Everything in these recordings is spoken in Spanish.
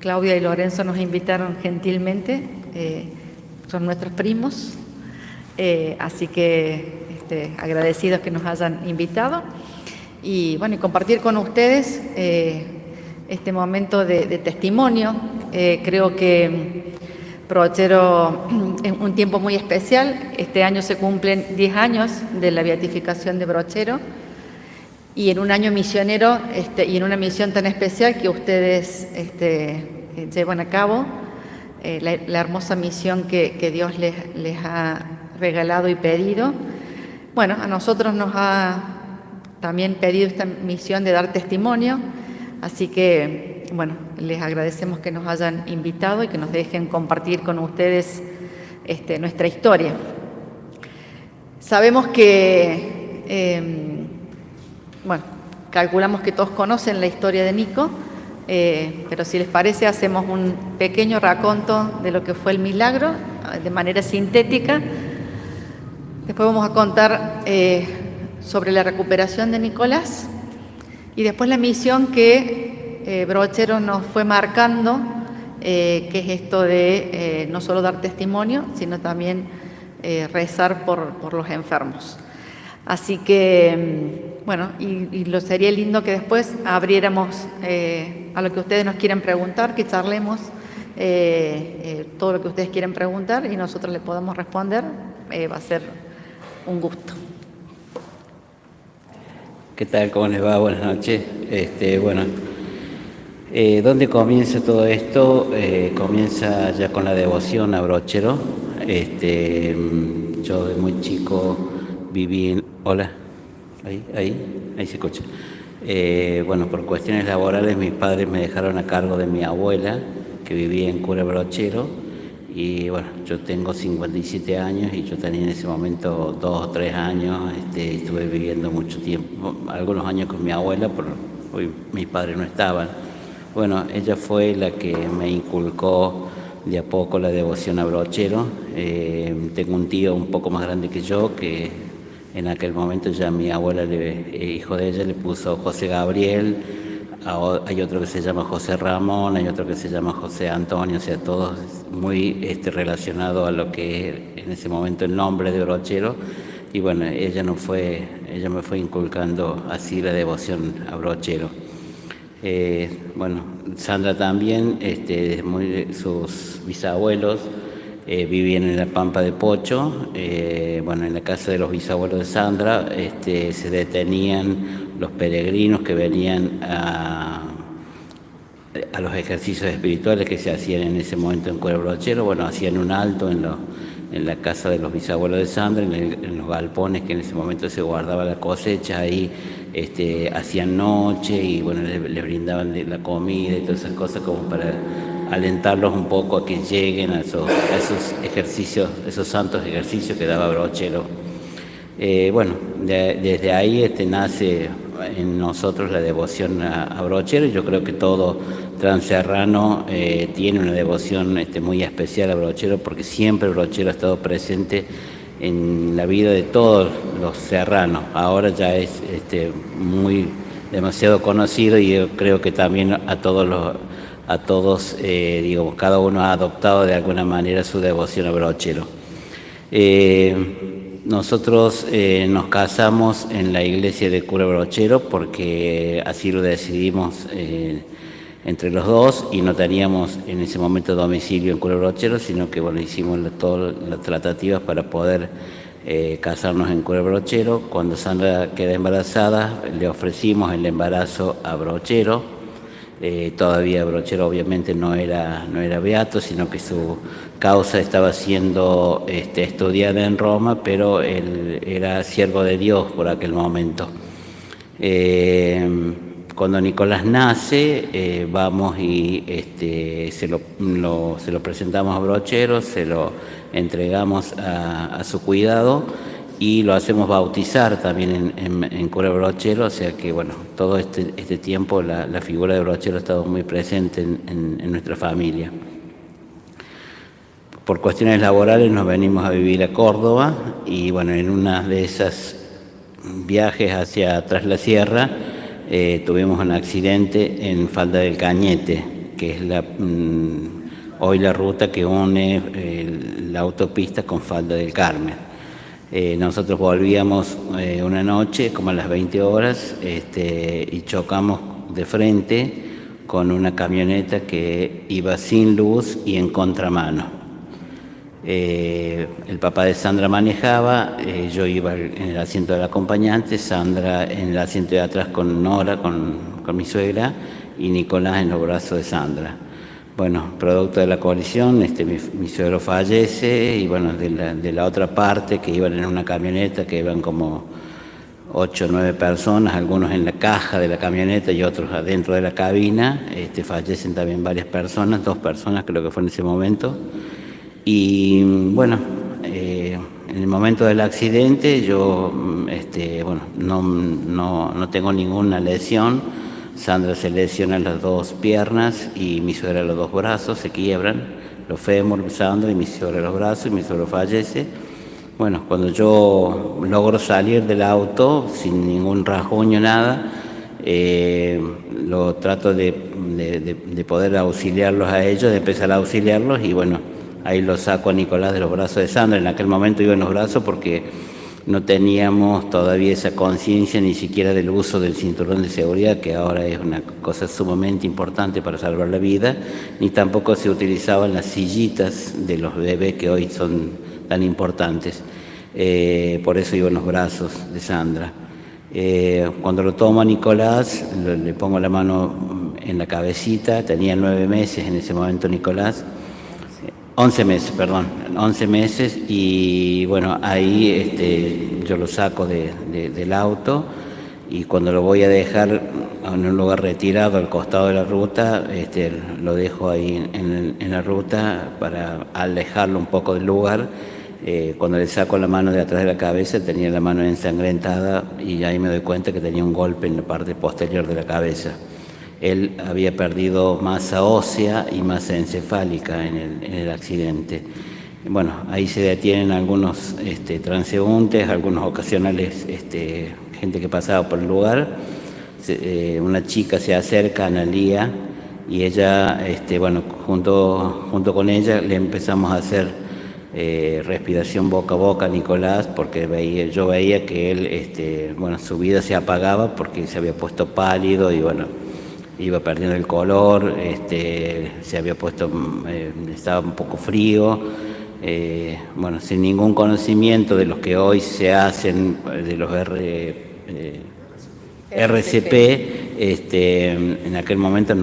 Claudia y Lorenzo nos invitaron gentilmente, son nuestros primos, así que agradecidos que nos hayan invitado y bueno, y compartir con ustedes este momento de testimonio. Creo que Brochero es un tiempo muy especial. Este año se cumplen 10 años de la beatificación de Brochero y en un año misionero y en una misión tan especial que ustedes llevan a cabo, la hermosa misión que Dios les ha regalado y pedido. Bueno, a nosotros nos ha también pedido esta misión de dar testimonio, así que, bueno, les agradecemos que nos hayan invitado y que nos dejen compartir con ustedes nuestra historia. Sabemos que, bueno, calculamos que todos conocen la historia de Nico, pero si les parece hacemos un pequeño raconto de lo que fue el milagro, de manera sintética. Después vamos a contar sobre la recuperación de Nicolás y después la misión que Brochero nos fue marcando, que es esto de no solo dar testimonio, sino también rezar por los enfermos. Así que, bueno, y lo sería lindo que después abriéramos a lo que ustedes nos quieren preguntar, que charlemos todo lo que ustedes quieren preguntar y nosotros les podamos responder. Va a ser un gusto. ¿Qué tal? ¿Cómo les va? Buenas noches. Bueno, ¿dónde comienza todo esto? Comienza ya con la devoción a Brochero. Yo de muy chico viví en... Hola, ahí se escucha. Bueno, por cuestiones laborales mis padres me dejaron a cargo de mi abuela, que vivía en Cura Brochero. Y bueno, yo tengo 57 años y yo tenía en ese momento 2 o 3 años. Estuve viviendo mucho tiempo, algunos años con mi abuela, porque hoy mis padres no estaban. Bueno, ella fue la que me inculcó de a poco la devoción a Brochero. Tengo un tío un poco más grande que yo, que en aquel momento ya mi abuela, hijo de ella, le puso José Gabriel. Hay otro que se llama José Ramón, hay otro que se llama José Antonio, o sea, todos muy relacionados a lo que es en ese momento el nombre de Brochero. Y bueno, ella me fue inculcando así la devoción a Brochero. Bueno, Sandra también, sus bisabuelos vivían en la Pampa de Pocho. Bueno, en la casa de los bisabuelos de Sandra se detenían los peregrinos que venían a los ejercicios espirituales que se hacían en ese momento en Cura Brochero. Bueno, hacían un alto en la casa de los bisabuelos de Sandra, en los galpones que en ese momento se guardaba la cosecha. Ahí hacían noche y bueno, les brindaban la comida y todas esas cosas como para alentarlos un poco a que lleguen a esos ejercicios, esos santos ejercicios que daba Brochero. Bueno, desde ahí nace en nosotros la devoción a Brochero. Yo creo que todo transerrano tiene una devoción muy especial a Brochero, porque siempre Brochero ha estado presente en la vida de todos los serranos. Ahora ya es demasiado conocido y yo creo que también a todos digamos, cada uno ha adoptado de alguna manera su devoción a Brochero. Nosotros nos casamos en la iglesia de Cura Brochero porque así lo decidimos entre los dos, y no teníamos en ese momento domicilio en Cura Brochero, sino que bueno, hicimos todas las tratativas para poder casarnos en Cura Brochero. Cuando Sandra queda embarazada, le ofrecimos el embarazo a Brochero. Todavía Brochero obviamente no era beato, sino que su causa estaba siendo estudiada en Roma, pero él era siervo de Dios por aquel momento. Cuando Nicolás nace, vamos y se lo presentamos a Brochero, se lo entregamos a su cuidado y lo hacemos bautizar también en Cura Brochero. O sea que bueno, todo este tiempo la figura de Brochero ha estado muy presente en nuestra familia. Por cuestiones laborales nos venimos a vivir a Córdoba y bueno, en una de esas viajes hacia Tras la Sierra tuvimos un accidente en Falda del Cañete. que es hoy la ruta que une la autopista con Falda del Carmen. Nosotros volvíamos una noche, como a las 20 horas, y chocamos de frente con una camioneta que iba sin luz y en contramano. El papá de Sandra manejaba, yo iba en el asiento del acompañante, Sandra en el asiento de atrás con Nora, con mi suegra, y Nicolás en los brazos de Sandra. Bueno, producto de la colisión, mi suegro fallece, y bueno, de la otra parte, que iban en una camioneta, que iban como 8 o 9 personas, algunos en la caja de la camioneta y otros adentro de la cabina, fallecen también varias personas, 2 personas creo que fue en ese momento. Y bueno, en el momento del accidente yo no tengo ninguna lesión. Sandra se lesiona las 2 piernas y mi suegra los 2 brazos, se quiebran, los fémur, Sandra, y mi suegra los brazos, y mi suegro fallece. Bueno, cuando yo logro salir del auto sin ningún rasguño, nada, lo trato de poder auxiliarlos a ellos, de empezar a auxiliarlos, y bueno, ahí lo saco a Nicolás de los brazos de Sandra. En aquel momento iba en los brazos porque no teníamos todavía esa conciencia ni siquiera del uso del cinturón de seguridad, que ahora es una cosa sumamente importante para salvar la vida, ni tampoco se utilizaban las sillitas de los bebés que hoy son tan importantes. Por eso iba en los brazos de Sandra. Cuando lo tomo a Nicolás, le pongo la mano en la cabecita, tenía 9 meses en ese momento Nicolás, 11 meses, perdón, 11 meses, y bueno, ahí yo lo saco del auto, y cuando lo voy a dejar en un lugar retirado al costado de la ruta, lo dejo ahí en la ruta para alejarlo un poco del lugar. Cuando le saco la mano de atrás de la cabeza, tenía la mano ensangrentada, y ahí me doy cuenta que tenía un golpe en la parte posterior de la cabeza. Él había perdido masa ósea y masa encefálica en el accidente. Bueno, ahí se detienen algunos transeúntes, algunos ocasionales, gente que pasaba por el lugar. Una chica se acerca, Analía, y ella, junto con ella le empezamos a hacer respiración boca a boca a Nicolás, porque yo veía que él, su vida se apagaba porque se había puesto pálido y bueno, iba perdiendo el color, se había puesto, estaba un poco frío, sin ningún conocimiento de los que hoy se hacen, de los RCP, en aquel momento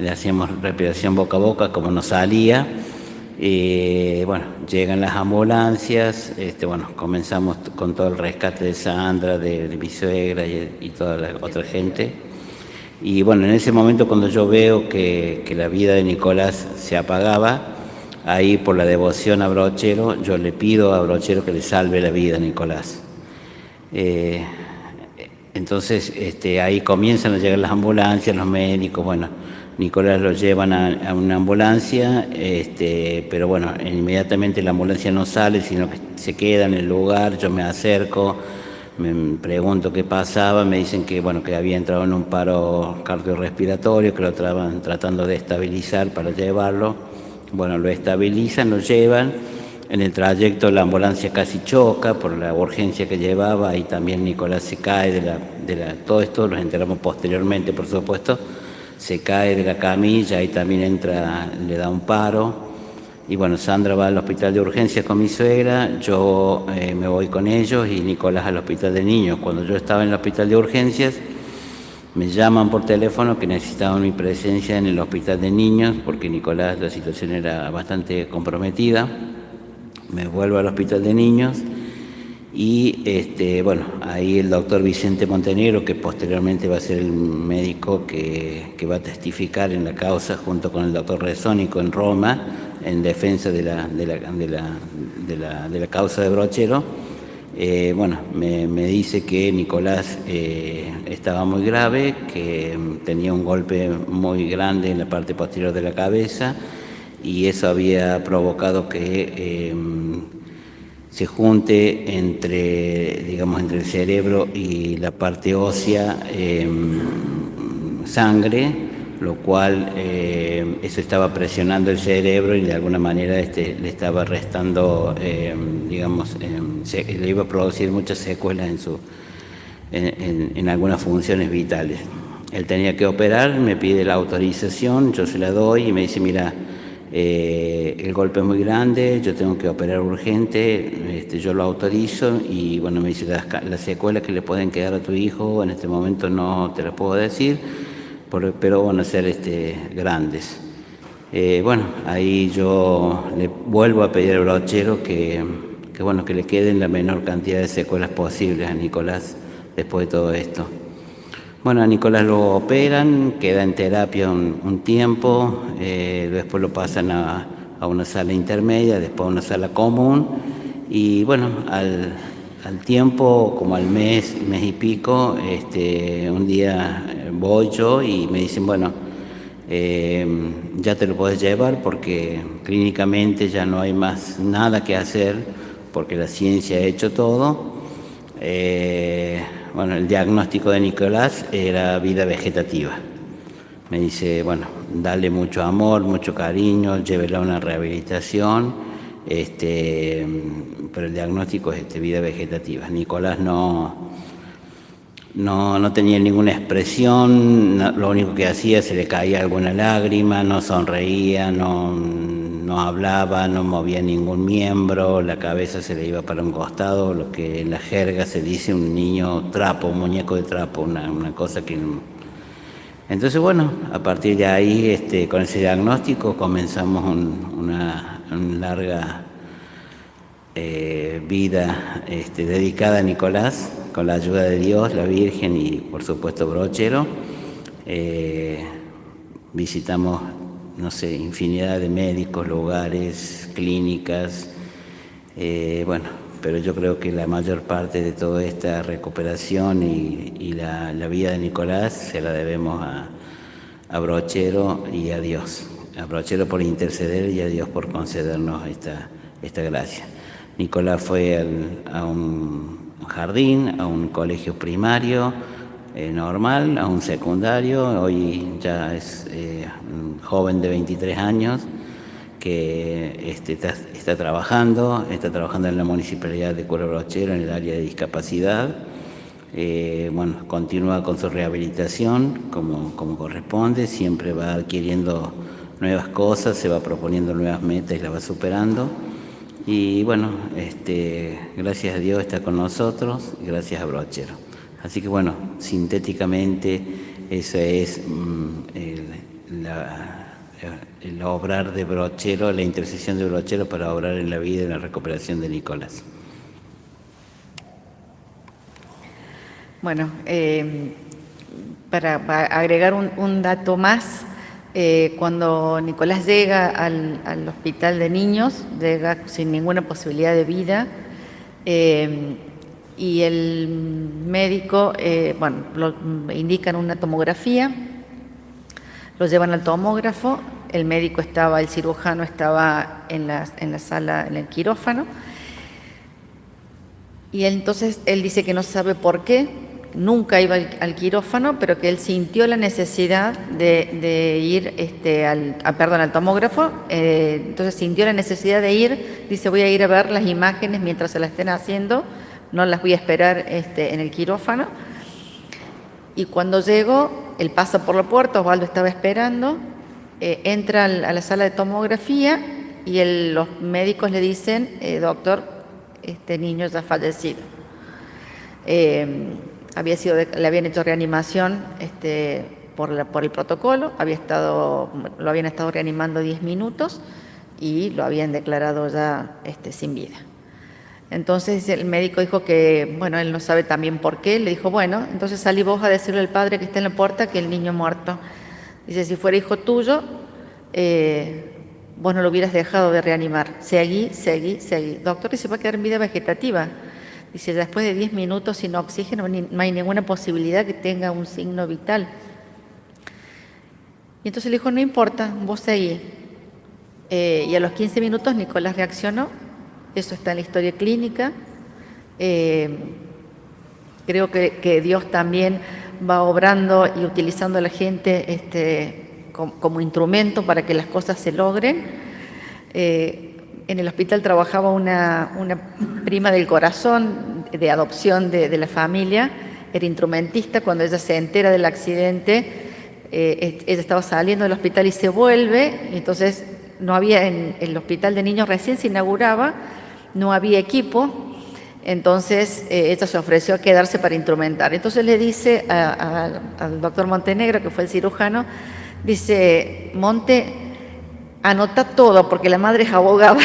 le hacíamos respiración boca a boca como nos salía. Llegan las ambulancias, comenzamos con todo el rescate de Sandra, de mi suegra y toda la otra gente. Y bueno, en ese momento, cuando yo veo que la vida de Nicolás se apagaba, ahí por la devoción a Brochero, yo le pido a Brochero que le salve la vida a Nicolás. Entonces ahí comienzan a llegar las ambulancias, los médicos. Bueno, Nicolás lo llevan a una ambulancia, pero bueno, inmediatamente la ambulancia no sale, sino que se queda en el lugar. Yo me acerco, me pregunto qué pasaba, me dicen que había entrado en un paro cardiorrespiratorio, que lo estaban tratando de estabilizar para llevarlo. Bueno, lo estabilizan, lo llevan. En el trayecto la ambulancia casi choca por la urgencia que llevaba, y también Nicolás se cae todo esto los enteramos posteriormente, por supuesto. Se cae de la camilla y también le da un paro. Y bueno, Sandra va al hospital de urgencias con mi suegra, yo me voy con ellos, y Nicolás al hospital de niños. Cuando yo estaba en el hospital de urgencias, me llaman por teléfono que necesitaban mi presencia en el hospital de niños, porque Nicolás, la situación era bastante comprometida. Me vuelvo al hospital de niños, y ahí el doctor Vicente Montenegro, que posteriormente va a ser el médico que va a testificar en la causa junto con el doctor Resónico en Roma, en defensa de la causa de Brochero, me dice que Nicolás estaba muy grave, que tenía un golpe muy grande en la parte posterior de la cabeza, y eso había provocado que se junte entre el cerebro y la parte ósea sangre, lo cual eso estaba presionando el cerebro y de alguna manera le estaba restando, digamos, le iba a producir muchas secuelas en algunas funciones vitales. Él tenía que operar, me pide la autorización, yo se la doy y me dice, mira, el golpe es muy grande, yo tengo que operar urgente, yo lo autorizo y bueno, me dice, las secuelas que le pueden quedar a tu hijo en este momento no te las puedo decir, pero van a ser grandes. Bueno, ahí yo le vuelvo a pedir al brochero que bueno, que le queden la menor cantidad de secuelas posibles a Nicolás después de todo esto. Bueno, a Nicolás lo operan, queda en terapia un tiempo, después lo pasan a una sala intermedia, después a una sala común y bueno, al tiempo, como al mes y pico, un día voy yo y me dicen, bueno, ya te lo puedes llevar porque clínicamente ya no hay más nada que hacer porque la ciencia ha hecho todo. Bueno, el diagnóstico de Nicolás era vida vegetativa. Me dice, bueno, dale mucho amor, mucho cariño, llévela a una rehabilitación, pero el diagnóstico es vida vegetativa. Nicolás no tenía ninguna expresión, lo único que hacía, se le caía alguna lágrima, no sonreía, no hablaba, no movía ningún miembro, la cabeza se le iba para un costado, lo que en la jerga se dice un niño trapo, un muñeco de trapo, una cosa que... Entonces, bueno, a partir de ahí, con ese diagnóstico comenzamos una larga vida dedicada a Nicolás, con la ayuda de Dios, la Virgen y por supuesto Brochero. Visitamos, no sé, infinidad de médicos, lugares, clínicas, bueno, pero yo creo que la mayor parte de toda esta recuperación y la vida de Nicolás se la debemos a Brochero y a Dios. A Brochero por interceder y a Dios por concedernos esta gracia. Nicolás fue a un jardín, a un colegio primario normal, a un secundario. Hoy ya es un joven de 23 años que está trabajando en la Municipalidad de Cura Brochero en el área de discapacidad. Bueno, continúa con su rehabilitación como corresponde, siempre va adquiriendo nuevas cosas, se va proponiendo nuevas metas y las va superando. Y bueno, gracias a Dios está con nosotros, gracias a Brochero. Así que bueno, sintéticamente, eso es el obrar de Brochero, la intercesión de Brochero para obrar en la vida y en la recuperación de Nicolás. Bueno, para agregar un dato más, cuando Nicolás llega al hospital de niños, llega sin ninguna posibilidad de vida, y el médico, bueno, lo indican una tomografía, lo llevan al tomógrafo, el médico el cirujano estaba en la sala, en el quirófano, y entonces él dice que no sabe por qué, nunca iba al quirófano, pero que él sintió la necesidad de ir al tomógrafo, entonces sintió la necesidad de ir, dice voy a ir a ver las imágenes mientras se las estén haciendo, no las voy a esperar en el quirófano. Y cuando llegó, él pasa por la puerta, Osvaldo estaba esperando, entra a la sala de tomografía y los médicos le dicen, doctor, este niño ya ha fallecido. Le habían hecho reanimación por el protocolo, lo habían estado reanimando 10 minutos y lo habían declarado ya sin vida. Entonces el médico dijo que, bueno, él no sabe también por qué, le dijo, bueno, entonces salí vos a decirle al padre que está en la puerta que el niño ha muerto. Dice, si fuera hijo tuyo, vos no lo hubieras dejado de reanimar. Seguí. Doctor, y se va a quedar en vida vegetativa. Dice, después de 10 minutos sin oxígeno no hay ninguna posibilidad que tenga un signo vital. Y entonces le dijo, no importa, vos seguí. Y a los 15 minutos Nicolás reaccionó. Eso está en la historia clínica. Creo que Dios también va obrando y utilizando a la gente como instrumento para que las cosas se logren. En el hospital trabajaba una prima del corazón de adopción de la familia, era instrumentista. Cuando ella se entera del accidente, ella estaba saliendo del hospital y se vuelve, y entonces no había, en el hospital de niños recién se inauguraba, no había equipo, entonces ella se ofreció a quedarse para instrumentar. Entonces le dice al doctor Montenegro, que fue el cirujano, dice: Monte, anota todo porque la madre es abogada.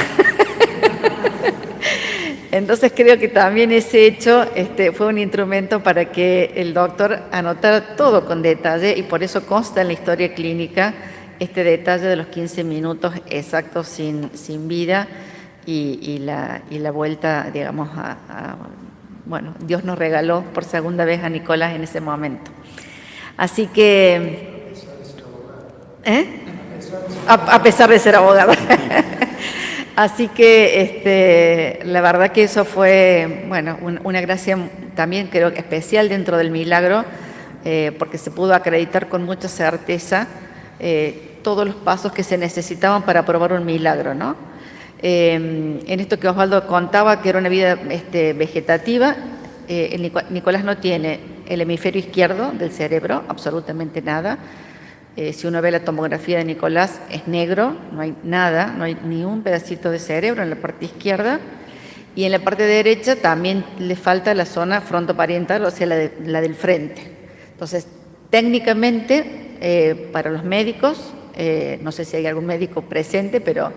Entonces creo que también ese hecho fue un instrumento para que el doctor anotara todo con detalle, y por eso consta en la historia clínica este detalle de los 15 minutos exactos sin vida y la vuelta, digamos, bueno, Dios nos regaló por segunda vez a Nicolás en ese momento. Así que... A pesar de ser abogada. Así que la verdad que eso fue, bueno, una gracia también creo que especial dentro del milagro, porque se pudo acreditar con mucha certeza todos los pasos que se necesitaban para probar un milagro, ¿no? En esto que Osvaldo contaba, que era una vida vegetativa, Nicolás no tiene el hemisferio izquierdo del cerebro, absolutamente nada. Si uno ve la tomografía de Nicolás, es negro, no hay nada, no hay ni un pedacito de cerebro en la parte izquierda, y en la parte derecha también le falta la zona frontoparietal, o sea, la del frente. Entonces, técnicamente, para los médicos, no sé si hay algún médico presente, pero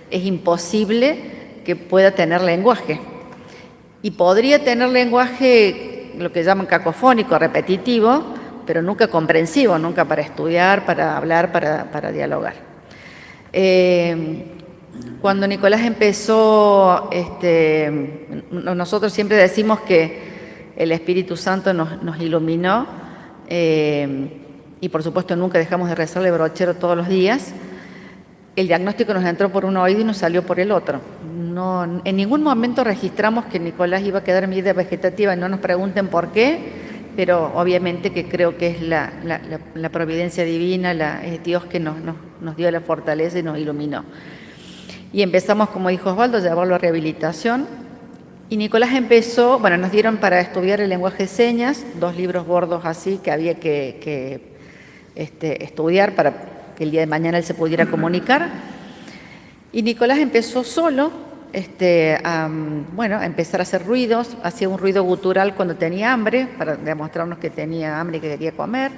es imposible que pueda tener lenguaje. Y podría tener lenguaje, lo que llaman cacofónico, repetitivo, pero nunca comprensivo, nunca para estudiar, para hablar, para dialogar. Cuando Nicolás empezó, nosotros siempre decimos que el Espíritu Santo nos iluminó, y por supuesto nunca dejamos de rezarle brochero todos los días. El diagnóstico nos entró por un oído y nos salió por el otro. No, en ningún momento registramos que Nicolás iba a quedar en vida vegetativa, y no nos pregunten por qué, pero obviamente que creo que es la providencia divina, es Dios que nos dio la fortaleza y nos iluminó. Y empezamos, como dijo Osvaldo, a llevarlo a rehabilitación. Y Nicolás empezó, bueno, nos dieron para estudiar el lenguaje de señas, 2 libros gordos así que había que estudiar para que el día de mañana él se pudiera comunicar. Y Nicolás empezó solo, a empezar a hacer ruidos, hacía un ruido gutural cuando tenía hambre, para demostrarnos que tenía hambre y que quería comer.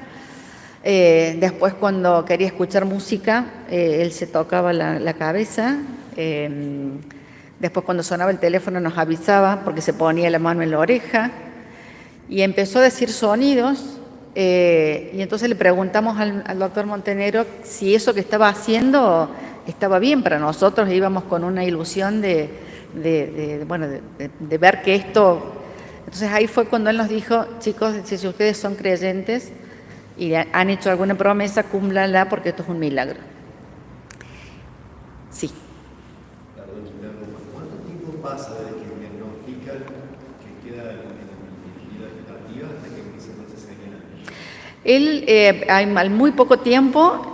Después, cuando quería escuchar música, él se tocaba la cabeza. Después, cuando sonaba el teléfono, nos avisaba porque se ponía la mano en la oreja. Y empezó a decir sonidos, y entonces le preguntamos al doctor Montenegro si eso que estaba haciendo estaba bien para nosotros. Íbamos con una ilusión de ver que esto... Entonces ahí fue cuando él nos dijo: chicos, si ustedes son creyentes y han hecho alguna promesa, cúmplanla porque esto es un milagro. Sí. ¿Cuánto tiempo pasa desde que diagnostican que queda en vida vegetativa hasta que empieza entonces a señalar? Él, al muy poco tiempo,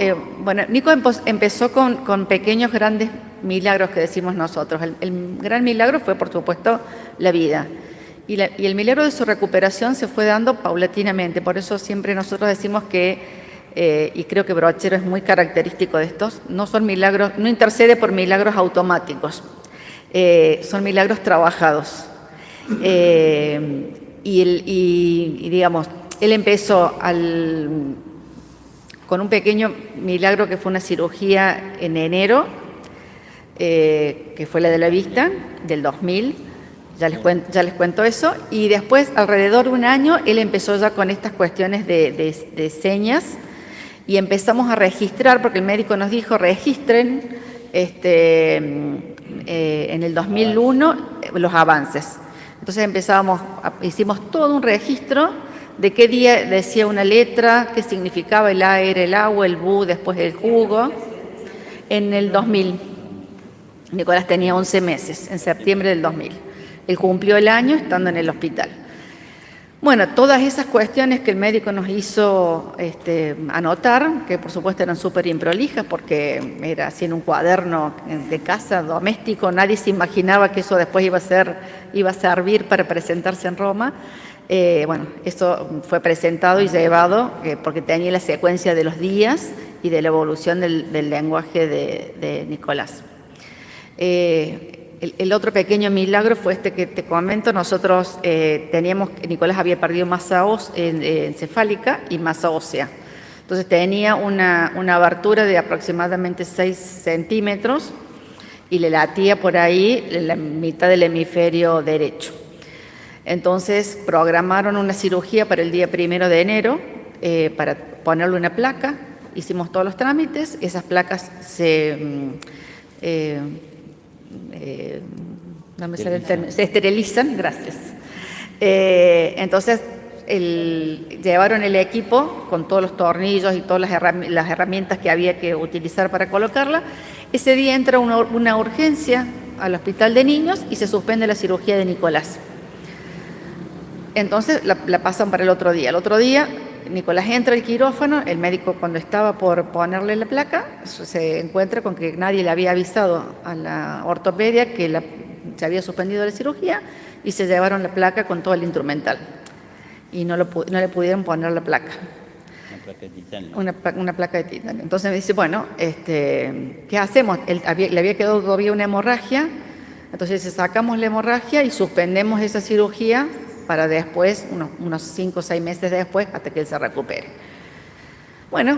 Nico empezó con pequeños, grandes milagros que decimos nosotros. El gran milagro fue, por supuesto, la vida. Y el milagro de su recuperación se fue dando paulatinamente. Por eso siempre nosotros decimos que, y creo que Brochero es muy característico de estos, no son milagros, no intercede por milagros automáticos, son milagros trabajados. Y digamos, él empezó con un pequeño milagro que fue una cirugía en enero, que fue la de la vista, del 2000. Ya les cuento eso. Y después, alrededor de un año, él empezó ya con estas cuestiones de señas, y empezamos a registrar, porque el médico nos dijo: registren en el 2001 los avances. Entonces hicimos todo un registro de qué día decía una letra, qué significaba el A, era el agua, el bu, después el jugo. En el 2000, Nicolás tenía 11 meses, en septiembre del 2000. Él cumplió el año estando en el hospital. Bueno, todas esas cuestiones que el médico nos hizo anotar, que por supuesto eran súper improlijas porque era así en un cuaderno de casa, doméstico, nadie se imaginaba que eso después iba a servir para presentarse en Roma. Bueno, eso fue presentado y llevado porque tenía la secuencia de los días y de la evolución del lenguaje de Nicolás. El otro pequeño milagro fue este que te comento. Nosotros Nicolás había perdido masa encefálica y masa ósea. Entonces tenía una abertura de aproximadamente 6 centímetros y le latía por ahí la mitad del hemisferio derecho. Entonces programaron una cirugía para el día 1 de enero para ponerle una placa. Hicimos todos los trámites. Esas placas no me sale el término, se esterilizan, gracias. Entonces llevaron el equipo con todos los tornillos y todas las herramientas que había que utilizar para colocarla. Ese día entra una urgencia al hospital de niños y se suspende la cirugía de Nicolás. Entonces la pasan para el otro día. El otro día Nicolás entra al quirófano, el médico cuando estaba por ponerle la placa se encuentra con que nadie le había avisado a la ortopedia que se había suspendido la cirugía y se llevaron la placa con todo el instrumental y no le pudieron poner la placa. Una placa de titanio. Una placa de titanio. Entonces me dice, bueno, ¿qué hacemos? Le había quedado todavía una hemorragia, entonces sacamos la hemorragia y suspendemos esa cirugía para después, unos 5 o 6 meses después, hasta que él se recupere. Bueno,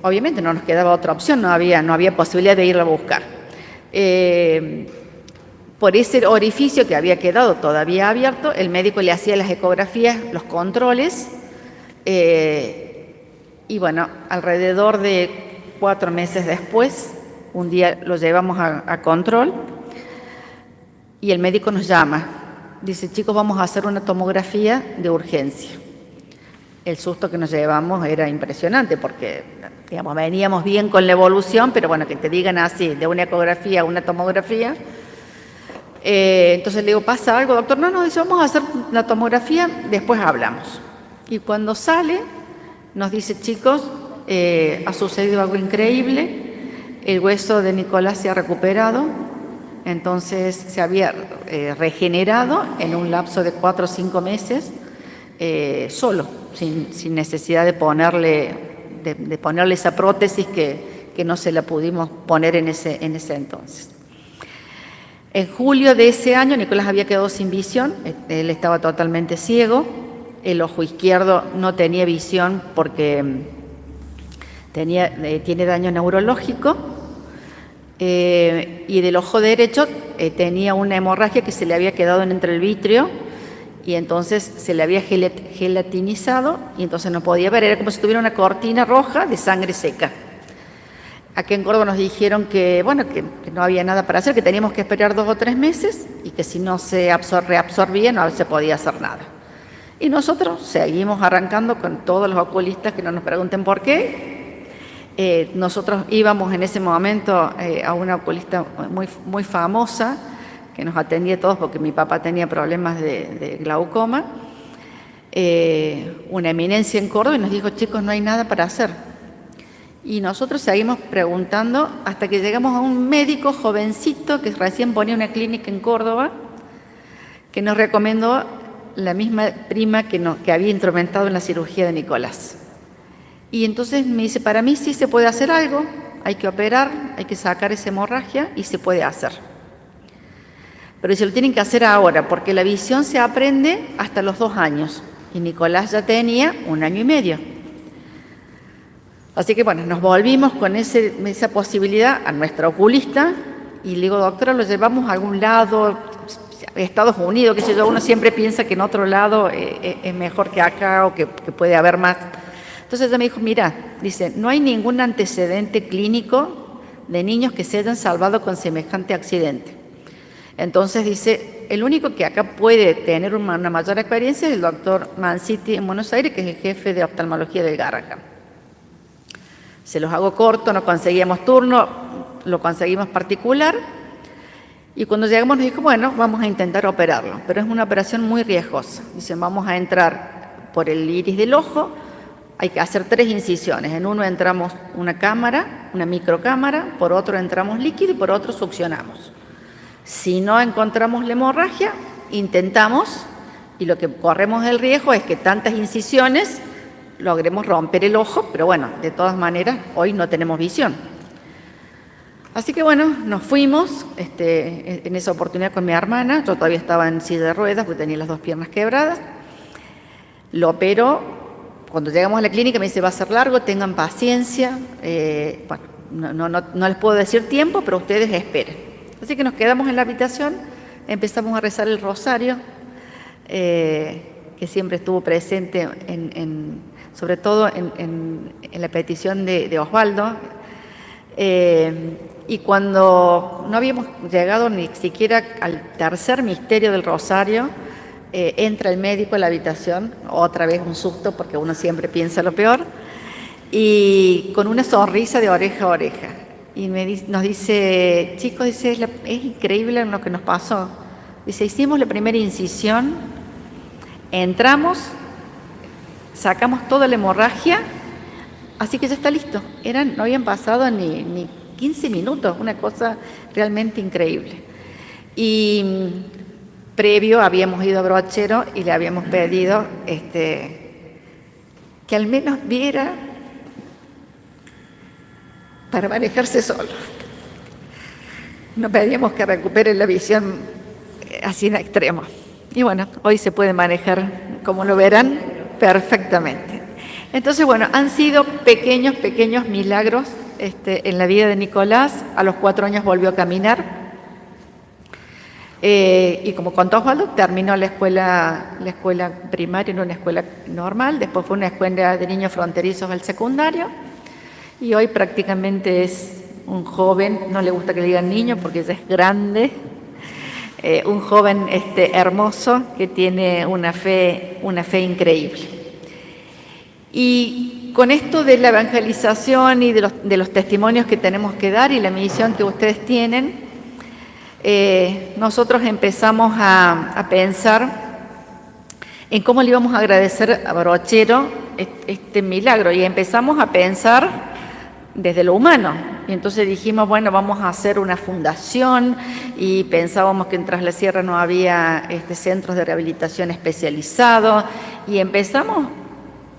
obviamente no nos quedaba otra opción, no había posibilidad de irlo a buscar. Por ese orificio que había quedado todavía abierto, el médico le hacía las ecografías, los controles, y bueno, alrededor de 4 meses después, un día lo llevamos a control y el médico nos llama. Dice, chicos, vamos a hacer una tomografía de urgencia. El susto que nos llevamos era impresionante porque, digamos, veníamos bien con la evolución, pero bueno, que te digan así, de una ecografía a una tomografía. Entonces le digo, ¿pasa algo, doctor? No, dice, vamos a hacer la tomografía, después hablamos. Y cuando sale, nos dice, chicos, ha sucedido algo increíble, el hueso de Nicolás se ha recuperado. Entonces se había regenerado en un lapso de 4 o 5 meses solo, sin necesidad de ponerle esa prótesis que no se la pudimos poner en ese entonces. En julio de ese año Nicolás había quedado sin visión, él estaba totalmente ciego, el ojo izquierdo no tenía visión porque tiene daño neurológico. Y del ojo derecho tenía una hemorragia que se le había quedado entre el vitrio y entonces se le había gelatinizado y entonces no podía ver, era como si tuviera una cortina roja de sangre seca. Aquí en Córdoba nos dijeron que no había nada para hacer, que teníamos que esperar 2 o 3 meses y que si no se reabsorbía no se podía hacer nada. Y nosotros seguimos arrancando con todos los oculistas que no nos pregunten por qué. Nosotros íbamos en ese momento a una oculista muy famosa que nos atendía a todos porque mi papá tenía problemas de glaucoma, una eminencia en Córdoba, y nos dijo, chicos, no hay nada para hacer. Y nosotros seguimos preguntando hasta que llegamos a un médico jovencito que recién ponía una clínica en Córdoba que nos recomendó la misma prima que había instrumentado en la cirugía de Nicolás. Y entonces me dice, para mí sí se puede hacer algo, hay que operar, hay que sacar esa hemorragia y se puede hacer. Pero se lo tienen que hacer ahora, porque la visión se aprende hasta los 2 años. Y Nicolás ya tenía 1 año y medio. Así que bueno, nos volvimos con esa posibilidad a nuestra oculista y le digo, doctora, lo llevamos a algún lado, Estados Unidos, qué sé yo, uno siempre piensa que en otro lado es mejor que acá o que puede haber más. Entonces ella me dijo, mira, dice, no hay ningún antecedente clínico de niños que se hayan salvado con semejante accidente. Entonces dice, el único que acá puede tener una mayor experiencia es el doctor Manciti en Buenos Aires, que es el jefe de oftalmología del Garrahan. Se los hago corto, no conseguíamos turno, lo conseguimos particular. Y cuando llegamos nos dijo, bueno, vamos a intentar operarlo, pero es una operación muy riesgosa. Dicen, vamos a entrar por el iris del ojo, hay que hacer 3 incisiones. En uno entramos una cámara, una microcámara, por otro entramos líquido y por otro succionamos. Si no encontramos la hemorragia, intentamos, y lo que corremos el riesgo es que tantas incisiones logremos romper el ojo, pero bueno, de todas maneras, hoy no tenemos visión. Así que bueno, nos fuimos en esa oportunidad con mi hermana. Yo todavía estaba en silla de ruedas porque tenía las 2 piernas quebradas. Lo operó. Cuando llegamos a la clínica me dice, va a ser largo, tengan paciencia. Bueno, no les puedo decir tiempo, pero ustedes esperen. Así que nos quedamos en la habitación, empezamos a rezar el rosario, que siempre estuvo presente, sobre todo en la petición de Osvaldo. Y cuando no habíamos llegado ni siquiera al tercer misterio del rosario, entra el médico a la habitación, otra vez un susto porque uno siempre piensa lo peor, y con una sonrisa de oreja a oreja. Y nos dice, chicos, dice, es increíble lo que nos pasó. Dice, hicimos la primera incisión, entramos, sacamos toda la hemorragia, así que ya está listo. No habían pasado ni 15 minutos, una cosa realmente increíble. Y previo habíamos ido a Brochero y le habíamos pedido que al menos viera para manejarse solo. No pedíamos que recupere la visión así en extremo. Y bueno, hoy se puede manejar, como lo verán, perfectamente. Entonces, bueno, han sido pequeños milagros en la vida de Nicolás. A los 4 años volvió a caminar. Y como contó Osvaldo, terminó la escuela primaria en una escuela normal, después fue una escuela de niños fronterizos al secundario, y hoy prácticamente es un joven, no le gusta que le digan niño porque ya es grande, un joven hermoso que tiene una fe increíble. Y con esto de la evangelización y de los testimonios que tenemos que dar y la misión que ustedes tienen, nosotros empezamos a pensar en cómo le íbamos a agradecer a Brochero este milagro, y empezamos a pensar desde lo humano. Y entonces dijimos, bueno, vamos a hacer una fundación, y pensábamos que en Tras la Sierra no había centros de rehabilitación especializados, y empezamos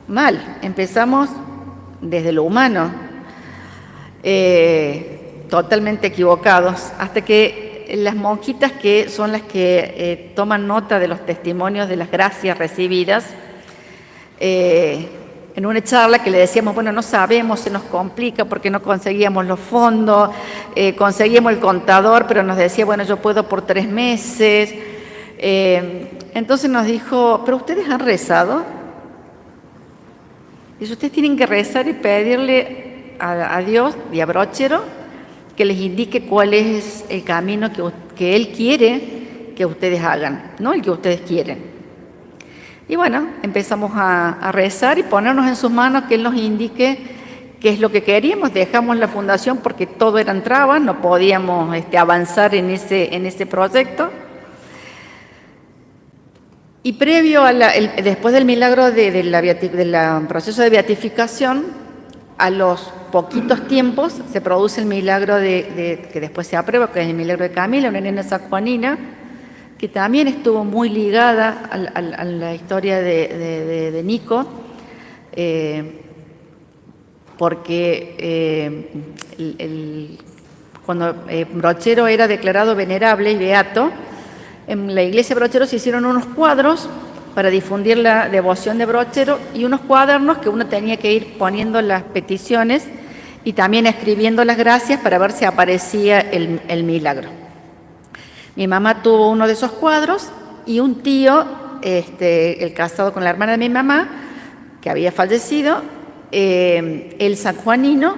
mal, empezamos desde lo humano, totalmente equivocados, hasta que las monjitas, que son las que toman nota de los testimonios de las gracias recibidas, en una charla que le decíamos, bueno, no sabemos, se nos complica porque no conseguíamos los fondos, conseguíamos el contador, pero nos decía, bueno, yo puedo por 3 meses. Entonces nos dijo, ¿pero ustedes han rezado? Y ustedes tienen que rezar y pedirle a Dios y a Brochero que les indique cuál es el camino que Él quiere que ustedes hagan, no el que ustedes quieren. Y bueno, empezamos a rezar y ponernos en sus manos, que Él nos indique qué es lo que queríamos. Dejamos la fundación porque todo eran trabas, no podíamos avanzar en ese proyecto. Y previo después del milagro del proceso de beatificación, a los poquitos tiempos se produce el milagro que después se aprueba, que es el milagro de Camila, una nena sanjuanina, que también estuvo muy ligada a la historia de Nico, porque cuando Brochero era declarado venerable y beato, en la iglesia de Brochero se hicieron unos cuadros para difundir la devoción de Brochero y unos cuadernos que uno tenía que ir poniendo las peticiones y también escribiendo las gracias para ver si aparecía el milagro. Mi mamá tuvo uno de esos cuadros y un tío, el casado con la hermana de mi mamá, que había fallecido, el sanjuanino,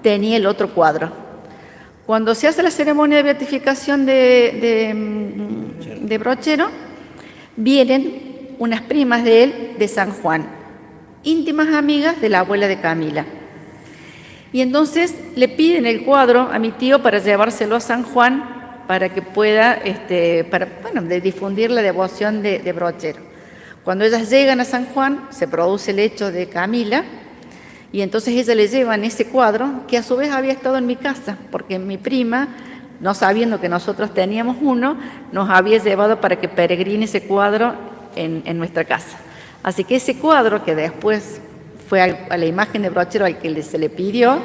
tenía el otro cuadro. Cuando se hace la ceremonia de beatificación de Brochero, vienen unas primas de él de San Juan, íntimas amigas de la abuela de Camila. Y entonces le piden el cuadro a mi tío para llevárselo a San Juan para que pueda, de difundir la devoción de Brochero. Cuando ellas llegan a San Juan, se produce el hecho de Camila, y entonces ella le llevan ese cuadro, que a su vez había estado en mi casa, porque mi prima, no sabiendo que nosotros teníamos uno, nos había llevado para que peregrine ese cuadro en nuestra casa. Así que ese cuadro, que después fue a la imagen de Brochero al que se le pidió,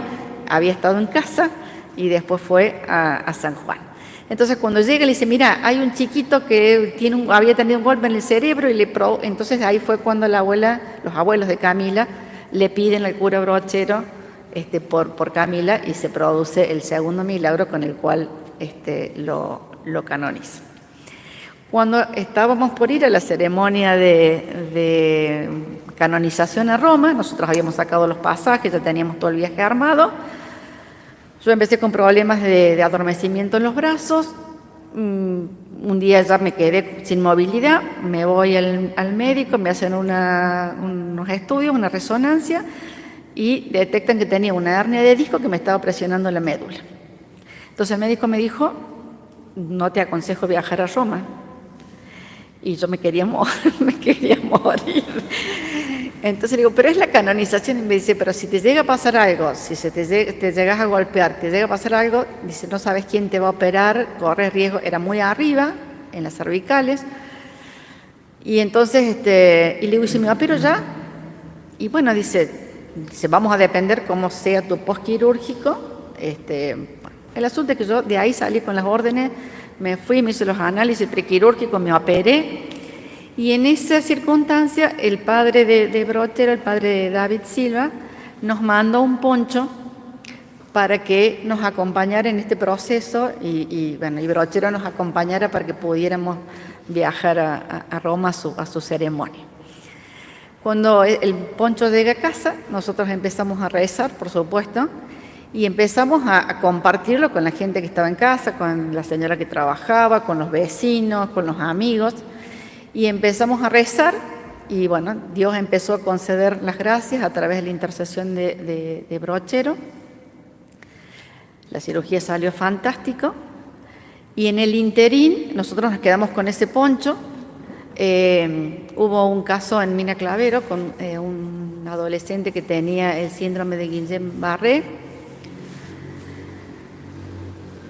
había estado en casa y después fue a San Juan. Entonces cuando llega le dice, mira, hay un chiquito que había tenido un golpe en el cerebro, entonces ahí fue cuando los abuelos de Camila le piden al cura Brochero por Camila, y se produce el segundo milagro con el cual lo canoniza. Cuando estábamos por ir a la ceremonia de canonización a Roma, nosotros habíamos sacado los pasajes, ya teníamos todo el viaje armado. Yo empecé con problemas de adormecimiento en los brazos. Un día ya me quedé sin movilidad, me voy al médico, me hacen unos estudios, una resonancia, y detectan que tenía una hernia de disco que me estaba presionando la médula. Entonces el médico me dijo, no te aconsejo viajar a Roma. Y yo me quería morir. Entonces le digo, pero es la canonización. Y me dice, pero si te llega a pasar algo, si te llegas a golpear, te llega a pasar algo, dice, no sabes quién te va a operar, corres riesgo. Era muy arriba, en las cervicales. Y entonces, y le digo, ¿y si me opero ya? Y bueno, dice, vamos a depender cómo sea tu postquirúrgico. El asunto es que yo de ahí salí con las órdenes, me fui, me hice los análisis prequirúrgicos, me operé. Y en esa circunstancia, el padre de Brochero, el padre de David Silva, nos mandó un poncho para que nos acompañara en este proceso y Brochero nos acompañara para que pudiéramos viajar a Roma a su ceremonia. Cuando el poncho llega a casa, nosotros empezamos a rezar, por supuesto, y empezamos a compartirlo con la gente que estaba en casa, con la señora que trabajaba, con los vecinos, con los amigos. Y empezamos a rezar y bueno, Dios empezó a conceder las gracias a través de la intercesión de Brochero. La cirugía salió fantástico y en el interín nosotros nos quedamos con ese poncho. Hubo un caso en Mina Clavero con un adolescente que tenía el síndrome de Guillain-Barré.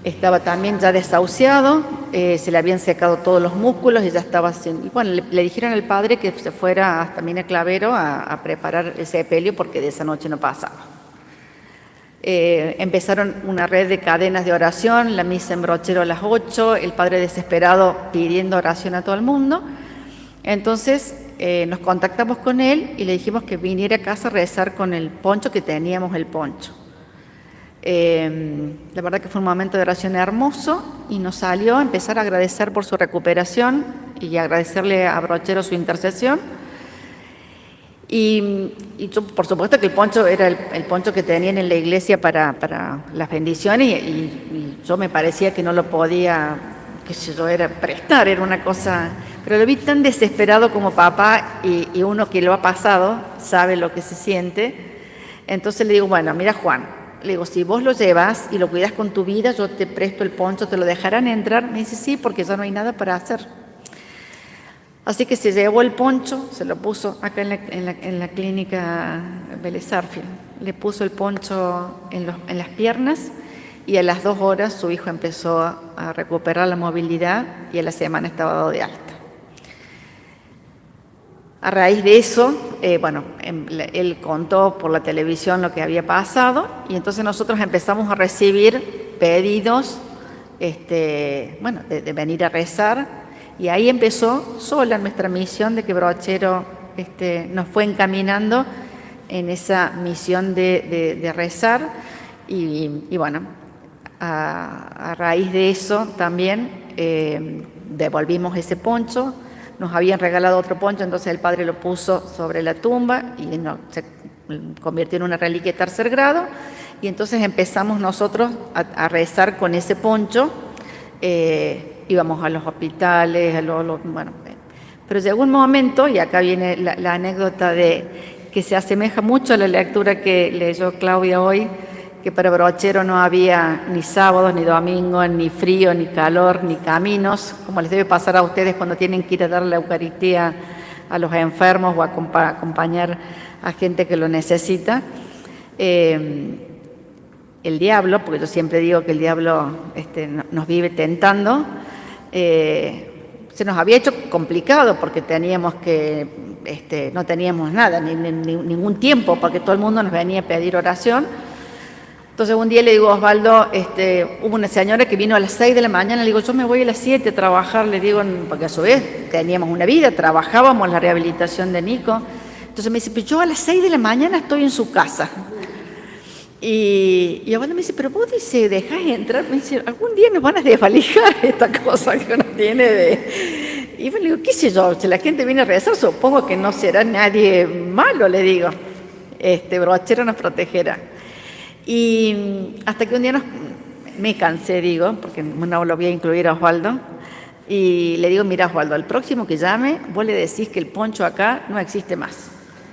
Estaba también ya desahuciado, se le habían secado todos los músculos y ya estaba sin... Bueno, le dijeron al padre que se fuera hasta Mina Clavero a preparar el sepelio porque de esa noche no pasaba. Empezaron una red de cadenas de oración, la misa en Brochero a las 8, el padre desesperado pidiendo oración a todo el mundo. Entonces nos contactamos con él y le dijimos que viniera a casa a rezar con el poncho, que teníamos el poncho. La verdad que fue un momento de oración hermoso y nos salió a empezar a agradecer por su recuperación y agradecerle a Brochero su intercesión. Y yo, por supuesto que el poncho era el poncho que tenían en la iglesia para las bendiciones y yo me parecía que no lo podía, qué sé yo, era prestar, era una cosa... Pero lo vi tan desesperado como papá y uno que lo ha pasado sabe lo que se siente. Entonces le digo, bueno, mira Juan, le digo, si vos lo llevas y lo cuidas con tu vida, yo te presto el poncho, te lo dejarán entrar. Me dice, sí, porque ya no hay nada para hacer. Así que se llevó el poncho, se lo puso acá en la clínica Vélez Sarsfield. Le puso el poncho en las piernas y a las 2 horas su hijo empezó a recuperar la movilidad y a la semana estaba dado de alta. A raíz de eso, él contó por la televisión lo que había pasado y entonces nosotros empezamos a recibir pedidos de venir a rezar y ahí empezó sola nuestra misión de que Brochero nos fue encaminando en esa misión de rezar y bueno, a raíz de eso también devolvimos ese poncho. Nos habían regalado otro poncho, entonces el padre lo puso sobre la tumba y se convirtió en una reliquia de 3er grado. Y entonces empezamos nosotros a rezar con ese poncho. Íbamos a los hospitales, pero llegó un momento, y acá viene la anécdota que se asemeja mucho a la lectura que leyó Claudia hoy, que para Brochero no había ni sábados, ni domingos, ni frío, ni calor, ni caminos, como les debe pasar a ustedes cuando tienen que ir a dar la Eucaristía a los enfermos o a acompañar a gente que lo necesita. El diablo, porque yo siempre digo que el diablo nos vive tentando, se nos había hecho complicado porque teníamos que, no teníamos nada, ningún tiempo, porque todo el mundo nos venía a pedir oración. Entonces un día le digo a Osvaldo, hubo una señora que vino a las 6 de la mañana, le digo, yo me voy a las 7 a trabajar, le digo, porque a su vez teníamos una vida, trabajábamos en la rehabilitación de Nico. Entonces me dice, pero yo a las 6 de la mañana estoy en su casa. Y Osvaldo me dice, pero vos dice, dejás entrar, me dice, algún día nos van a desvalijar esta cosa que uno tiene de... Y yo le digo, qué sé yo, si la gente viene a rezar, supongo que no será nadie malo, le digo. Brochero nos protegerá. Y hasta que un día me cansé, digo, porque no lo voy a incluir a Osvaldo, y le digo, mira Osvaldo, al próximo que llame, vos le decís que el poncho acá no existe más,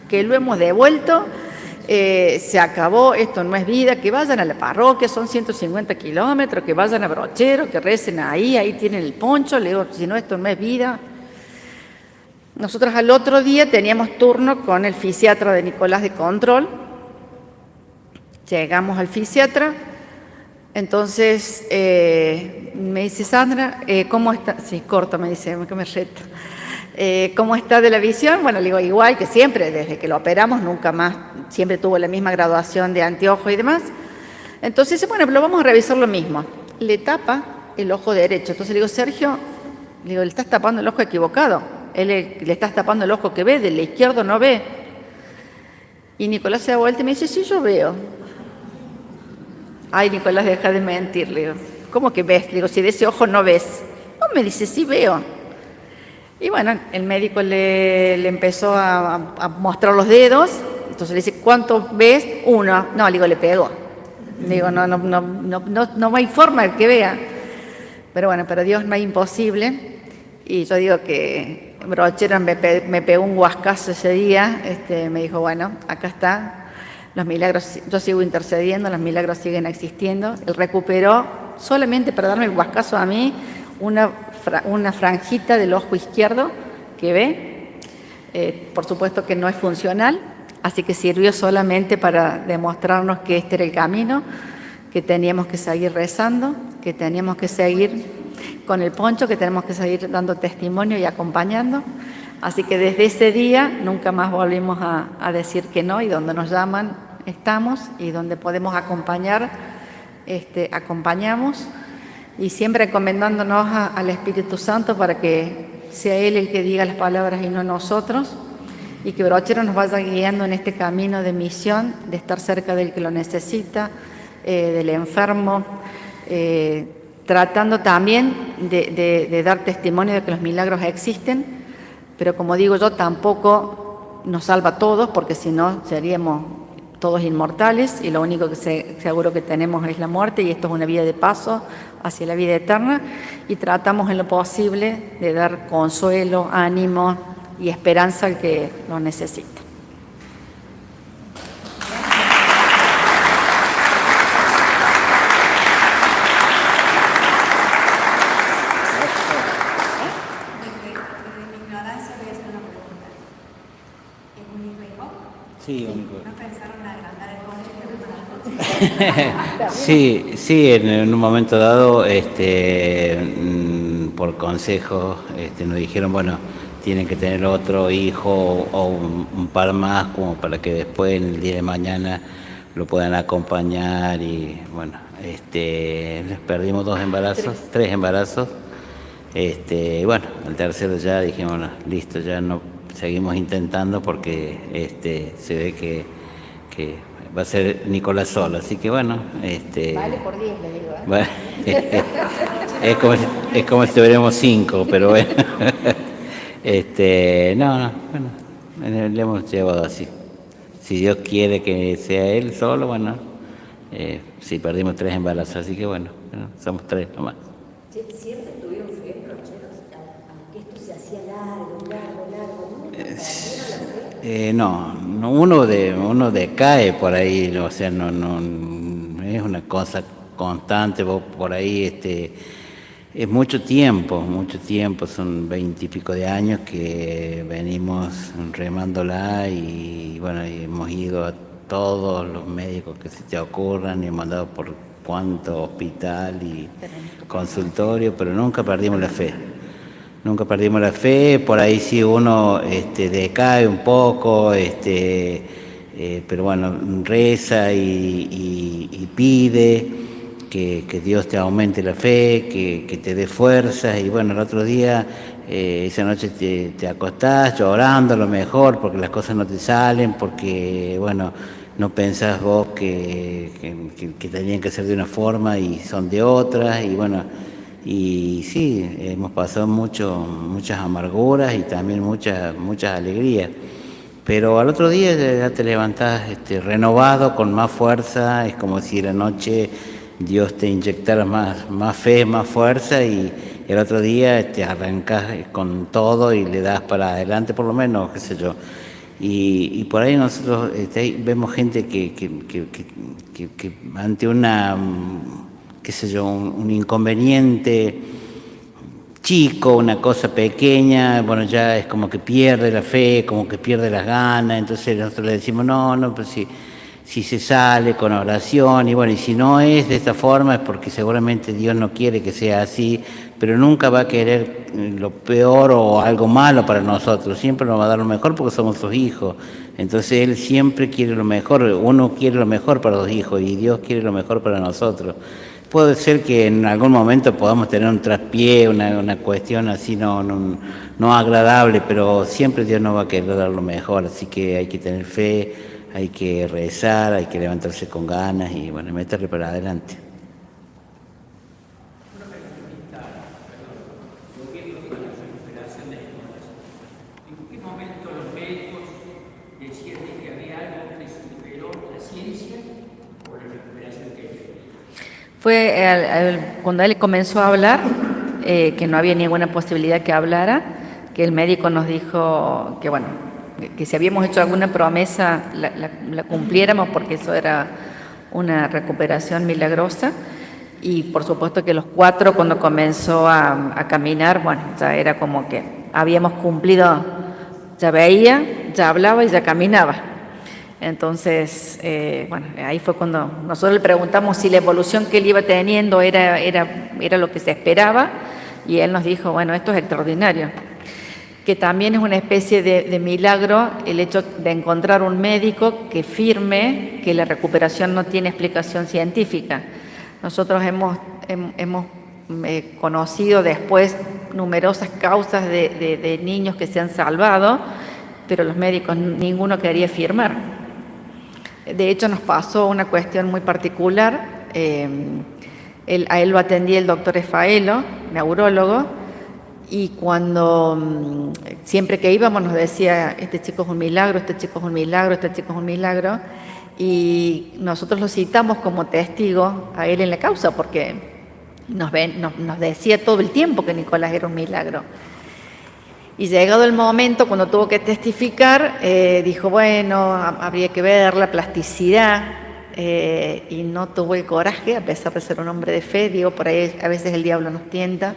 que lo hemos devuelto, se acabó, esto no es vida, que vayan a la parroquia, son 150 kilómetros, que vayan a Brochero, que recen ahí tienen el poncho, le digo, si no, esto no es vida. Nosotros al otro día teníamos turno con el fisiatra de Nicolás de Control. Llegamos al fisiatra, entonces me dice, Sandra, ¿cómo está? Sí, corto, me dice, que me reto. ¿Cómo está de la visión? Bueno, le digo, igual que siempre, desde que lo operamos, nunca más, siempre tuvo la misma graduación de anteojo y demás. Entonces dice, bueno, pero vamos a revisar lo mismo. Le tapa el ojo derecho. Entonces le digo, Sergio, le estás tapando el ojo equivocado. Le estás tapando el ojo que ve, del izquierdo no ve. Y Nicolás se da vuelta y me dice, sí, yo veo. Ay, Nicolás, deja de mentir, le digo. ¿Cómo que ves? Le digo, si de ese ojo no ves. No, me dice, sí veo. Y bueno, el médico le empezó a mostrar los dedos. Entonces le dice, ¿cuánto ves? 1. No, le digo, le pegó. Le digo, no hay forma de que vea. Pero bueno, para Dios no hay imposible. Y yo digo que Brochero me pegó un huascazo ese día. Me dijo, bueno, acá está. Los milagros, yo sigo intercediendo, los milagros siguen existiendo. Él recuperó, solamente para darme el huascazo a mí, una franjita del ojo izquierdo que ve. Por supuesto que no es funcional, así que sirvió solamente para demostrarnos que este era el camino, que teníamos que seguir rezando, que teníamos que seguir con el poncho, que tenemos que seguir dando testimonio y acompañando. Así que desde ese día nunca más volvimos a decir que no, y donde nos llaman estamos, y donde podemos acompañar, acompañamos, y siempre encomendándonos al Espíritu Santo para que sea Él el que diga las palabras y no nosotros, y que Brochero nos vaya guiando en este camino de misión, de estar cerca del que lo necesita, del enfermo, tratando también de dar testimonio de que los milagros existen. Pero como digo yo, tampoco nos salva a todos, porque si no seríamos todos inmortales, y lo único que seguro que tenemos es la muerte, y esto es una vida de paso hacia la vida eterna, y tratamos en lo posible de dar consuelo, ánimo y esperanza al que lo necesita. Sí, único. ¿No pensaron agrandar el poncho? Sí, en un momento dado, por consejo, nos dijeron, bueno, tienen que tener otro hijo o un par más, como para que después, en el día de mañana, lo puedan acompañar. Y bueno, les perdimos 3 embarazos. Y bueno, el tercero ya dijimos, bueno, listo, ya no seguimos intentando, porque se ve que va a ser Nicolás solo, así que bueno, Vale por 10, le digo. Bueno, es como si tuviéramos 5, pero bueno. Bueno, le hemos llevado así. Si Dios quiere que sea él solo, bueno, sí, perdimos 3 embarazos, así que bueno, somos 3 nomás. ¿Siempre tuvieron fe, Brocheros, aunque esto se hacía largo? No, uno decae por ahí, o sea, no, es una cosa constante, vos por ahí, es mucho tiempo, son 20 y pico de años que venimos remándola y bueno, y hemos ido a todos los médicos que se te ocurran y hemos andado por cuánto hospital y consultorio, pero nunca perdimos la fe. Nunca perdimos la fe, por ahí sí uno decae un poco, pero bueno, reza y pide que Dios te aumente la fe, que te dé fuerzas. Y bueno, el otro día, esa noche te acostás llorando a lo mejor porque las cosas no te salen, porque bueno, no pensás vos que tenían que ser de una forma y son de otra. Y bueno, y sí, hemos pasado muchas amarguras y también muchas alegrías. Pero al otro día ya te levantás renovado, con más fuerza, es como si la noche Dios te inyectara más fe, más fuerza y el otro día te arrancas con todo y le das para adelante, por lo menos, qué sé yo. Y por ahí nosotros vemos gente que ante qué sé yo, un inconveniente chico, una cosa pequeña, bueno, ya es como que pierde la fe, como que pierde las ganas, entonces nosotros le decimos, no, pues si se sale con oración, y bueno, y si no es de esta forma es porque seguramente Dios no quiere que sea así, pero nunca va a querer lo peor o algo malo para nosotros, siempre nos va a dar lo mejor porque somos sus hijos, entonces Él siempre quiere lo mejor, uno quiere lo mejor para los hijos y Dios quiere lo mejor para nosotros. Puede ser que en algún momento podamos tener un traspié, una cuestión así no agradable, pero siempre Dios nos va a querer dar lo mejor, así que hay que tener fe, hay que rezar, hay que levantarse con ganas y bueno, meterle para adelante. ¿En qué momento los médicos decían que había algo que superó la ciencia o la recuperación que Fue cuando él comenzó a hablar, que no había ninguna posibilidad que hablara, que el médico nos dijo que bueno, que si habíamos hecho alguna promesa la cumpliéramos porque eso era una recuperación milagrosa. Y por supuesto que los 4 cuando comenzó a caminar, bueno, ya era como que habíamos cumplido, ya veía, ya hablaba y ya caminaba. Entonces, bueno, ahí fue cuando nosotros le preguntamos si la evolución que él iba teniendo era lo que se esperaba y él nos dijo, bueno, esto es extraordinario. Que también es una especie de milagro el hecho de encontrar un médico que firme que la recuperación no tiene explicación científica. Nosotros hemos conocido después numerosas causas de niños que se han salvado, pero los médicos ninguno quería firmar. De hecho, nos pasó una cuestión muy particular. A él lo atendía el doctor Efaelo, neurólogo, y cuando siempre que íbamos nos decía, este chico es un milagro, este chico es un milagro, este chico es un milagro, y nosotros lo citamos como testigo a él en la causa, porque nos decía todo el tiempo que Nicolás era un milagro. Y llegado el momento, cuando tuvo que testificar, dijo, bueno, habría que ver la plasticidad, y no tuvo el coraje, a pesar de ser un hombre de fe, digo, por ahí a veces el diablo nos tienta,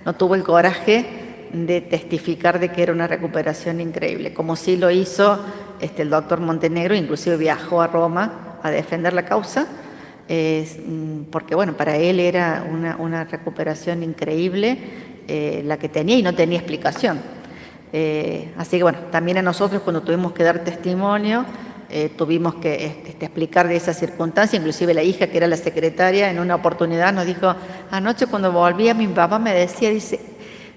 no tuvo el coraje de testificar de que era una recuperación increíble, como sí lo hizo el doctor Montenegro, inclusive viajó a Roma a defender la causa, porque bueno, para él era una recuperación increíble la que tenía y no tenía explicación. Así que bueno, también a nosotros cuando tuvimos que dar testimonio, tuvimos que explicar de esa circunstancia, inclusive la hija que era la secretaria en una oportunidad nos dijo, anoche cuando volvía mi papá me decía, dice,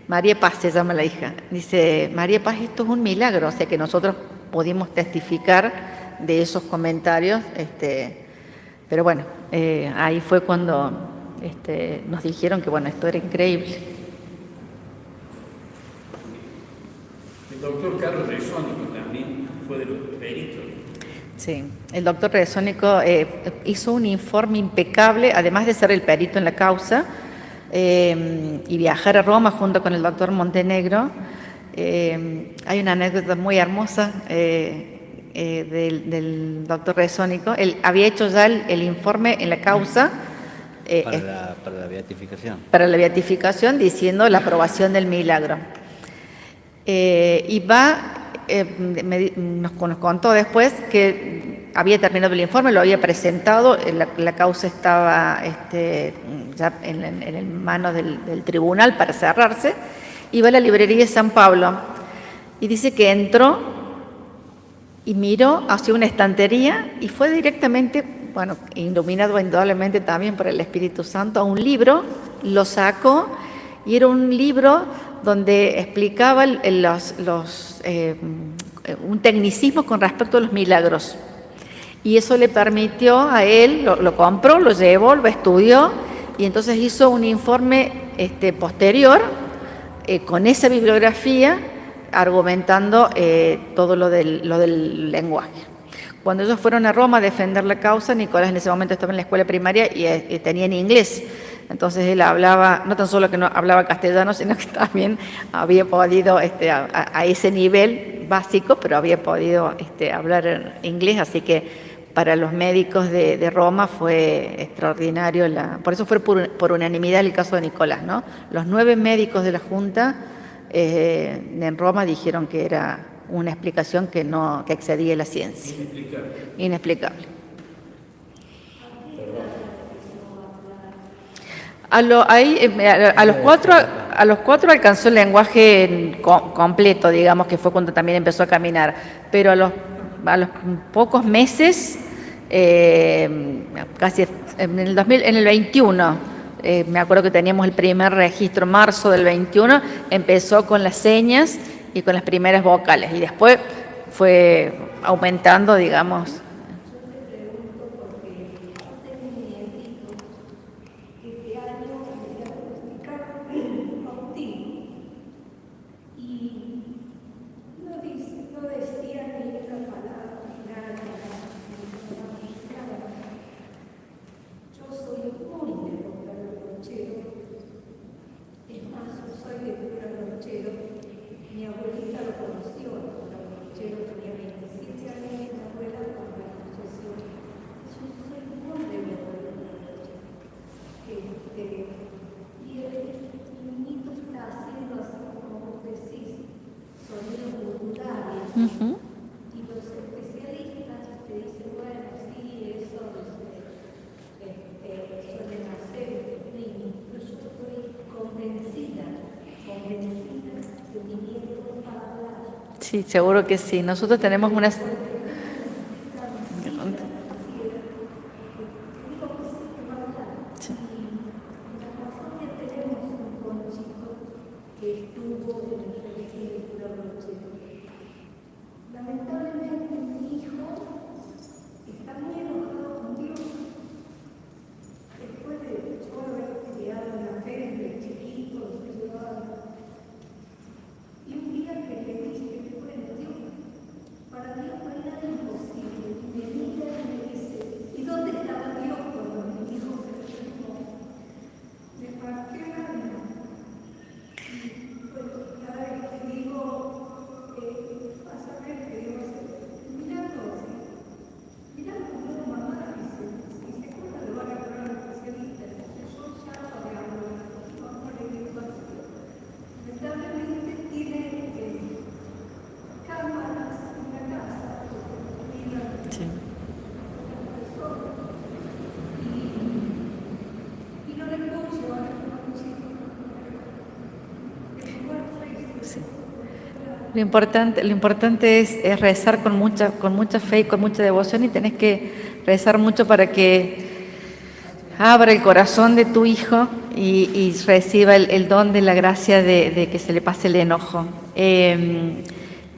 María Paz se llama la hija, dice, María Paz, esto es un milagro, o sea que nosotros pudimos testificar de esos comentarios, pero bueno, ahí fue cuando nos dijeron que bueno, esto era increíble. el doctor Carlos Resónico también fue de los peritos? Sí, el doctor Resónico hizo un informe impecable, además de ser el perito en la causa, y viajar a Roma junto con el doctor Montenegro. Hay una anécdota muy hermosa del doctor Resónico. Él había hecho ya el informe en la causa para la beatificación. para la beatificación, diciendo la aprobación del milagro. Y nos contó después que había terminado el informe, lo había presentado, la causa estaba ya en manos del tribunal para cerrarse, y va a la librería de San Pablo y dice que entró y miró hacia una estantería y fue directamente, bueno, iluminado indudablemente también por el Espíritu Santo, a un libro, lo sacó y era un libro donde explicaba un tecnicismo con respecto a los milagros. Y eso le permitió a él, lo compró, lo llevó, lo estudió y entonces hizo un informe posterior con esa bibliografía argumentando todo lo del lenguaje. Cuando ellos fueron a Roma a defender la causa, Nicolás en ese momento estaba en la escuela primaria y tenía en inglés. Entonces él hablaba, no tan solo que no hablaba castellano, sino que también había podido, a ese nivel básico, pero había podido hablar en inglés, así que para los médicos de Roma fue extraordinario. Por eso fue por unanimidad el caso de Nicolás, ¿no? Los 9 médicos de la Junta en Roma dijeron que era una explicación que excedía la ciencia. Inexplicable. A los 4 alcanzó el lenguaje completo, digamos, que fue cuando también empezó a caminar, pero a los pocos meses, casi en el 21, me acuerdo que teníamos el primer registro, marzo del 21, empezó con las señas y con las primeras vocales, y después fue aumentando, digamos. Uh-huh. Y los especialistas te dicen, bueno, sí, eso suelen hacer, pero yo estoy convencida de mi nieto para hablar. Sí, seguro que sí. Nosotros tenemos unas... Lamentablemente mi hijo está muy enojado con Dios. Después de yo haber criado en la fe desde chiquito, y un día que le dije, bueno, Dios, para Dios no hay nada imposible. Y me mira y me dice, ¿y dónde estaba Dios cuando mi hijo se enfermó? Me marqué el alma. Y bueno, cada vez que digo, vas a ver que Dios mira cómo mamá dice, si se acuerda le van a agarrar al especialista, yo ya para hablar, vamos a ir despacio. Lamentablemente tiene cámaras en la casa, Sí. y no le puedo llevar a un chico. Sí. Lo importante es rezar con mucha fe y con mucha devoción, y tenés que rezar mucho para que abra el corazón de tu hijo y reciba el don de la gracia de que se le pase el enojo.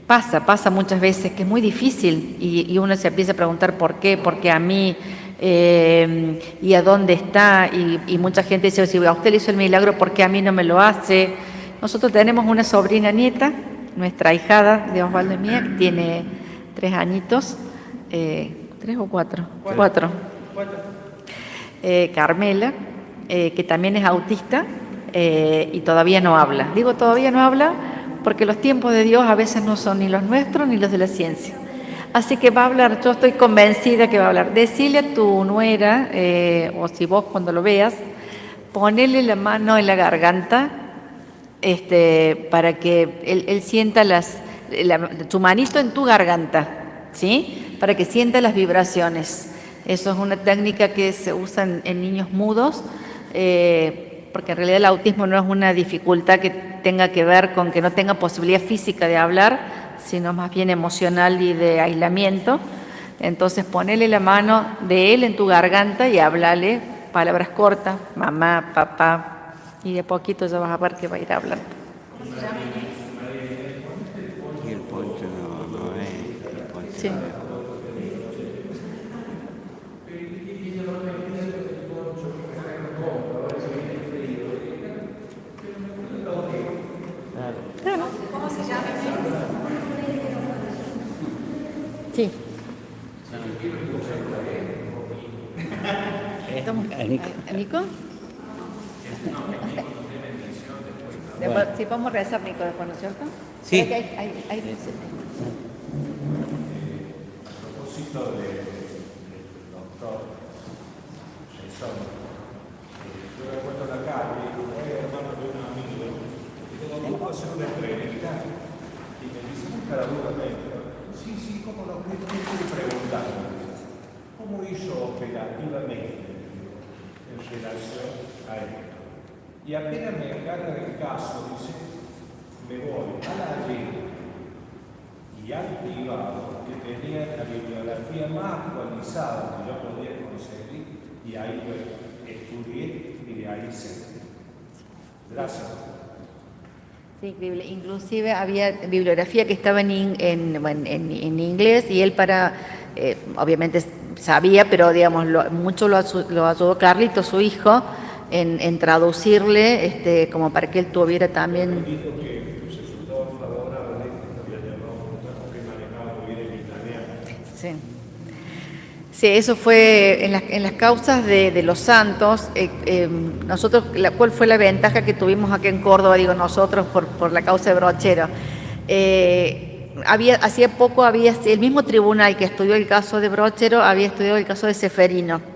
Pasa muchas veces que es muy difícil y uno se empieza a preguntar por qué a mí, y a dónde está, y mucha gente dice, si a usted le hizo el milagro, ¿por qué a mí no me lo hace? Nosotros tenemos una sobrina nieta, nuestra ahijada de Osvaldo y mía, que tiene 3 añitos, 3 o 4, 4. Carmela, que también es autista y todavía no habla. Digo todavía no habla porque los tiempos de Dios a veces no son ni los nuestros ni los de la ciencia. Así que va a hablar, yo estoy convencida que va a hablar. Decile a tu nuera, o si vos cuando lo veas, ponele la mano en la garganta, para que él sienta tu manito en tu garganta, ¿sí? Para que sienta las vibraciones. Eso es una técnica que se usa en niños mudos, porque en realidad el autismo no es una dificultad que tenga que ver con que no tenga posibilidad física de hablar, sino más bien emocional y de aislamiento. Entonces ponele la mano de él en tu garganta y háblale palabras cortas, mamá, papá, y de a poquito ya vas a ver que va a ir hablando. Y el poncho no es. El poncho Sí. Claro. ¿Cómo se llama? Sí. ¿Nico? Después, si podemos rezar, Nico, después, ¿no es cierto? Sí. Hay Propósito del doctor Jason, yo recuerdo la calle, era hermano de un amigo, y digo, ¿cómo hacer una entrevista? Y me dice muy caraduramente, sí, ¿cómo no? ¿Qué estoy preguntando? ¿Cómo hizo operativamente en relación a esto? Y apenas me agarra el caso, dice, me voy a la allí y al privado que tenía la bibliografía más actualizada que yo podía conseguir, y ahí yo estudié y de ahí sé. Gracias. Sí, increíble. Inclusive había bibliografía que estaba en inglés y él obviamente sabía, pero digamos, mucho lo ayudó Carlito, su hijo, en traducirle, como para que él tuviera también. Dijo que sus resultados favorables había llamado un trabajo que manejaba muy bien el italiano. Sí. Sí, eso fue en las causas de los santos. Nosotros, ¿cuál fue la ventaja que tuvimos aquí en Córdoba? Digo nosotros por la causa de Brochero. Hacía poco el mismo tribunal que estudió el caso de Brochero había estudiado el caso de Ceferino.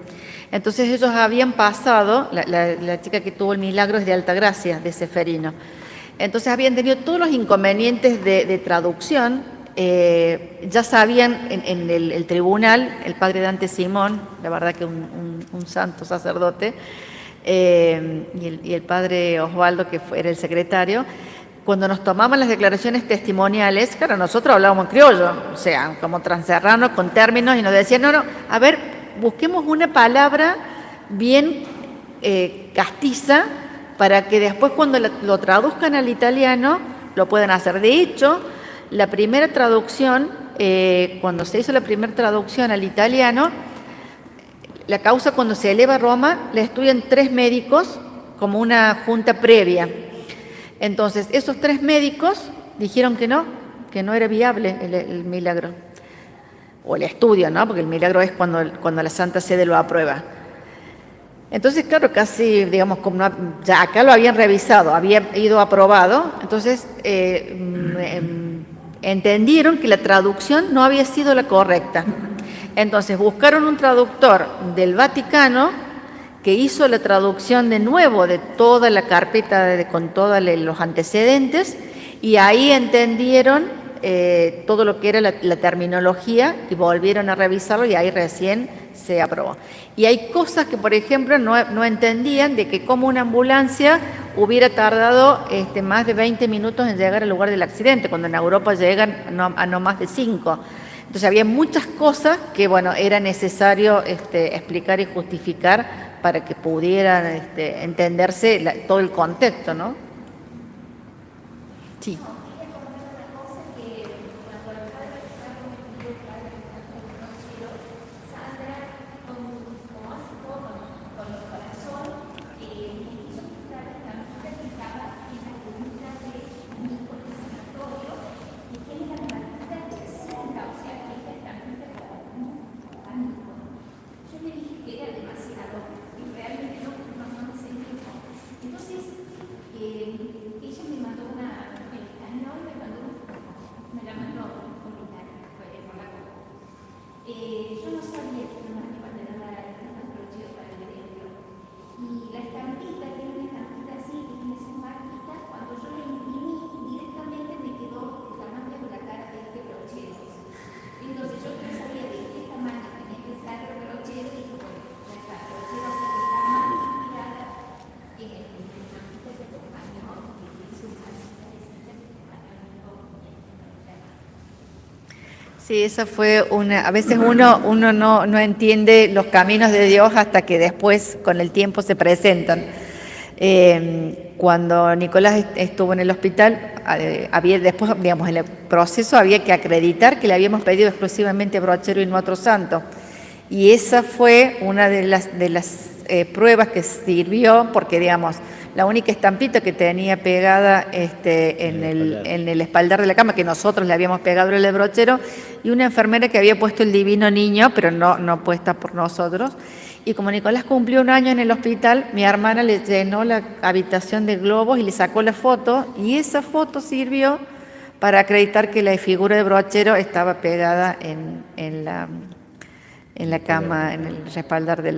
Entonces ellos habían pasado, la chica que tuvo el milagro es de Altagracia, de Ceferino. Entonces habían tenido todos los inconvenientes de traducción. Ya sabían en el tribunal, el padre Dante Simón, la verdad que un santo sacerdote, y el padre Osvaldo, que era el secretario, cuando nos tomaban las declaraciones testimoniales, claro, nosotros hablábamos en criollo, o sea, como transerrano, con términos, y nos decían, no, a ver, busquemos una palabra bien castiza para que después cuando lo traduzcan al italiano lo puedan hacer. De hecho, la primera traducción, cuando se hizo la primera traducción al italiano, la causa cuando se eleva a Roma la estudian 3 médicos como una junta previa. Entonces, esos 3 médicos dijeron que no era viable el milagro. O el estudio, ¿no? Porque el milagro es cuando la Santa Sede lo aprueba. Entonces, claro, casi, digamos, como ya acá lo habían revisado, había ido aprobado, entonces entendieron que la traducción no había sido la correcta. Entonces buscaron un traductor del Vaticano que hizo la traducción de nuevo de toda la carpeta con todos los antecedentes, y ahí entendieron todo lo que era la terminología y volvieron a revisarlo y ahí recién se aprobó. Y hay cosas que, por ejemplo, no entendían, de que como una ambulancia hubiera tardado más de 20 minutos en llegar al lugar del accidente, cuando en Europa llegan a no más de 5. Entonces había muchas cosas que, bueno, era necesario explicar y justificar para que pudieran entenderse todo el contexto, ¿no? Sí. Ella me mandó una Sí, esa fue una. A veces uno no entiende los caminos de Dios hasta que después, con el tiempo, se presentan. Cuando Nicolás estuvo en el hospital, había después, digamos, en el proceso había que acreditar que le habíamos pedido exclusivamente brochero y no otro santo. Y esa fue una de las pruebas que sirvió, porque, digamos, la única estampita que tenía pegada en el espaldar de la cama, que nosotros le habíamos pegado el brochero, y una enfermera que había puesto el Divino Niño, pero no puesta por nosotros. Y como Nicolás cumplió 1 año en el hospital, mi hermana le llenó la habitación de globos y le sacó la foto, y esa foto sirvió para acreditar que la figura de brochero estaba pegada en la cama, en el respaldar de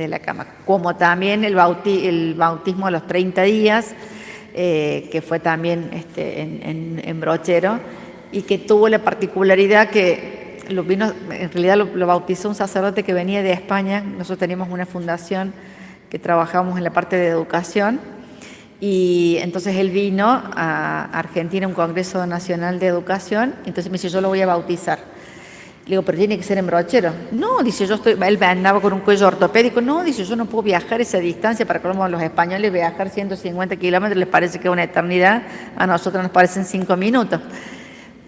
la cama. Como también el bautismo a los 30 días, que fue también en brochero, y que tuvo la particularidad que en realidad lo bautizó un sacerdote que venía de España. Nosotros teníamos una fundación que trabajábamos en la parte de educación, y entonces él vino a Argentina a un Congreso Nacional de Educación, entonces me dice, yo lo voy a bautizar. Le digo, pero tiene que ser en brochero. No, dice, él andaba con un cuello ortopédico. No, dice, yo no puedo viajar esa distancia. Para como los españoles viajar 150 kilómetros les parece que es una eternidad, a nosotros nos parecen 5 minutos.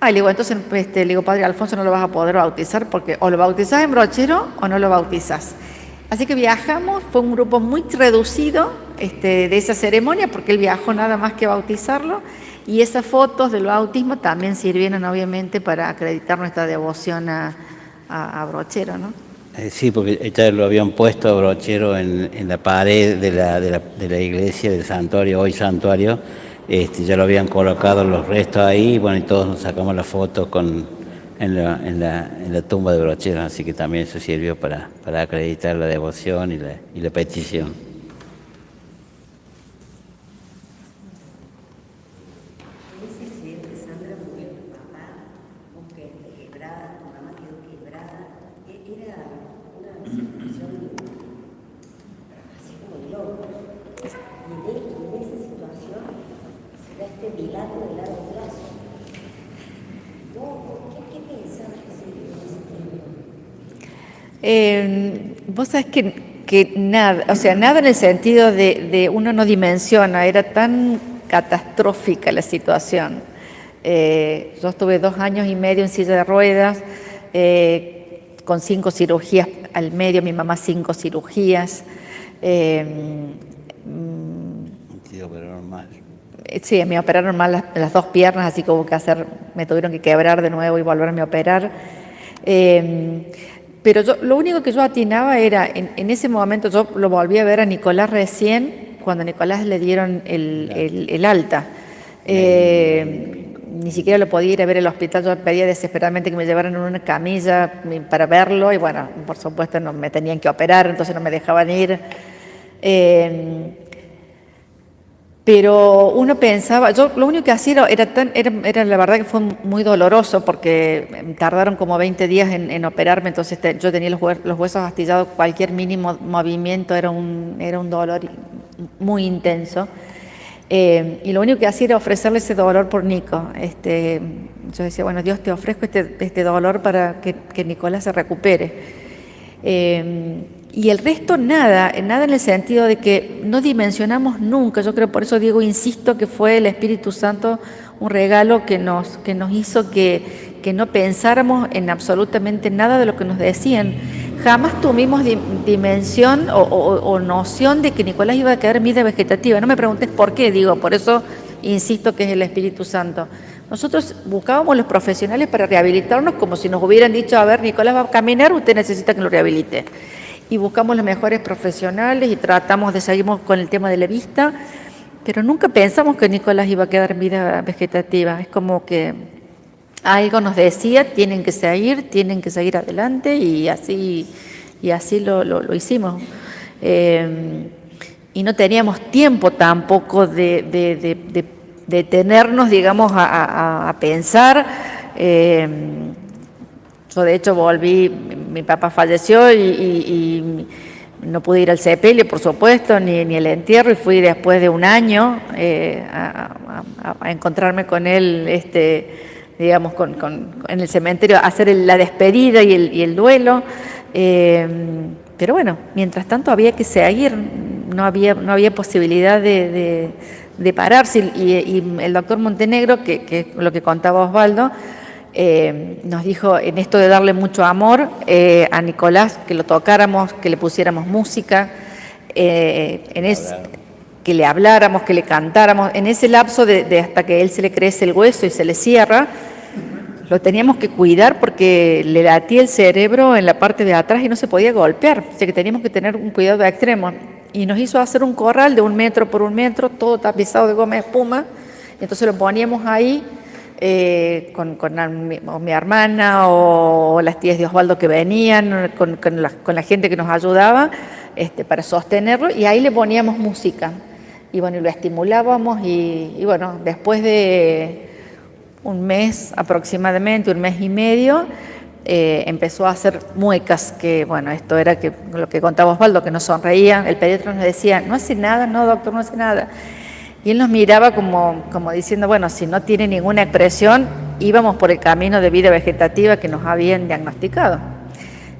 Le digo, entonces, le digo, padre Alfonso, no lo vas a poder bautizar porque o lo bautizás en brochero o no lo bautizás. Así que viajamos, fue un grupo muy reducido de esa ceremonia, porque él viajó nada más que bautizarlo, y esas fotos del bautismo también sirvieron obviamente para acreditar nuestra devoción a brochero, ¿no? Sí, porque ya lo habían puesto a brochero en la pared de la iglesia del santuario, hoy santuario. Ya lo habían colocado los restos ahí, bueno, y todos nos sacamos la foto en la tumba de brochero, así que también eso sirvió para acreditar la devoción y la petición. Vos sabés que nada, o sea, nada en el sentido de uno no dimensiona, era tan catastrófica la situación. Yo estuve 2 años y medio en silla de ruedas, con 5 cirugías al medio, mi mamá 5 cirugías. Sí, me operaron mal las 2 piernas, así que me tuvieron que quebrar de nuevo y volverme a operar. Pero lo único que yo atinaba era, en ese momento yo lo volví a ver a Nicolás recién, cuando a Nicolás le dieron el alta. Ni siquiera lo podía ir a ver al hospital, yo pedía desesperadamente que me llevaran en una camilla para verlo, y bueno, por supuesto no me tenían que operar, entonces no me dejaban ir. Pero uno pensaba, yo lo único que hacía era la verdad que fue muy doloroso, porque tardaron como 20 días en operarme, entonces yo tenía los huesos astillados, cualquier mínimo movimiento era un dolor muy intenso. Y lo único que hacía era ofrecerle ese dolor por Nico. Yo decía, bueno, Dios, te ofrezco este dolor para que Nicolás se recupere. Y el resto nada en el sentido de que no dimensionamos nunca. Yo creo, por eso Diego, insisto, que fue el Espíritu Santo un regalo que nos hizo que no pensáramos en absolutamente nada de lo que nos decían. Jamás tuvimos dimensión o noción de que Nicolás iba a quedar en vida vegetativa. No me preguntes por qué, digo, por eso insisto que es el Espíritu Santo. Nosotros buscábamos los profesionales para rehabilitarnos como si nos hubieran dicho, a ver, Nicolás va a caminar, usted necesita que lo rehabilite. Y buscamos los mejores profesionales y tratamos de seguir con el tema de la vista, pero nunca pensamos que Nicolás iba a quedar en vida vegetativa. Es como que algo nos decía, tienen que seguir adelante, y así lo hicimos. Y no teníamos tiempo tampoco de detenernos, digamos, a pensar. Yo de hecho volví, mi papá falleció y no pude ir al sepelio, por supuesto, ni el entierro, y fui después de 1 año a encontrarme con él digamos, en el cementerio, hacer la despedida y el duelo. Pero bueno, mientras tanto había que seguir, no había posibilidad de pararse. Y el doctor Montenegro, que es lo que contaba Osvaldo, nos dijo en esto de darle mucho amor a Nicolás, que lo tocáramos, que le pusiéramos música, que le habláramos, que le cantáramos. En ese lapso de hasta que él se le crece el hueso y se le cierra, lo teníamos que cuidar porque le latía el cerebro en la parte de atrás y no se podía golpear, o sea que teníamos que tener un cuidado extremo. Y nos hizo hacer un corral de 1 metro por 1 metro, todo tapizado de goma de espuma, entonces lo poníamos ahí con mi hermana o las tías de Osvaldo que venían, con la gente que nos ayudaba para sostenerlo, y ahí le poníamos música. Y bueno, lo estimulábamos y bueno, después de 1 mes aproximadamente, 1 mes y medio, empezó a hacer muecas, que bueno, esto era lo que contaba Osvaldo, que nos sonreía. El pediatra nos decía, no hace nada, no doctor, no hace nada. Y él nos miraba como diciendo, bueno, si no tiene ninguna expresión, íbamos por el camino de vida vegetativa que nos habían diagnosticado.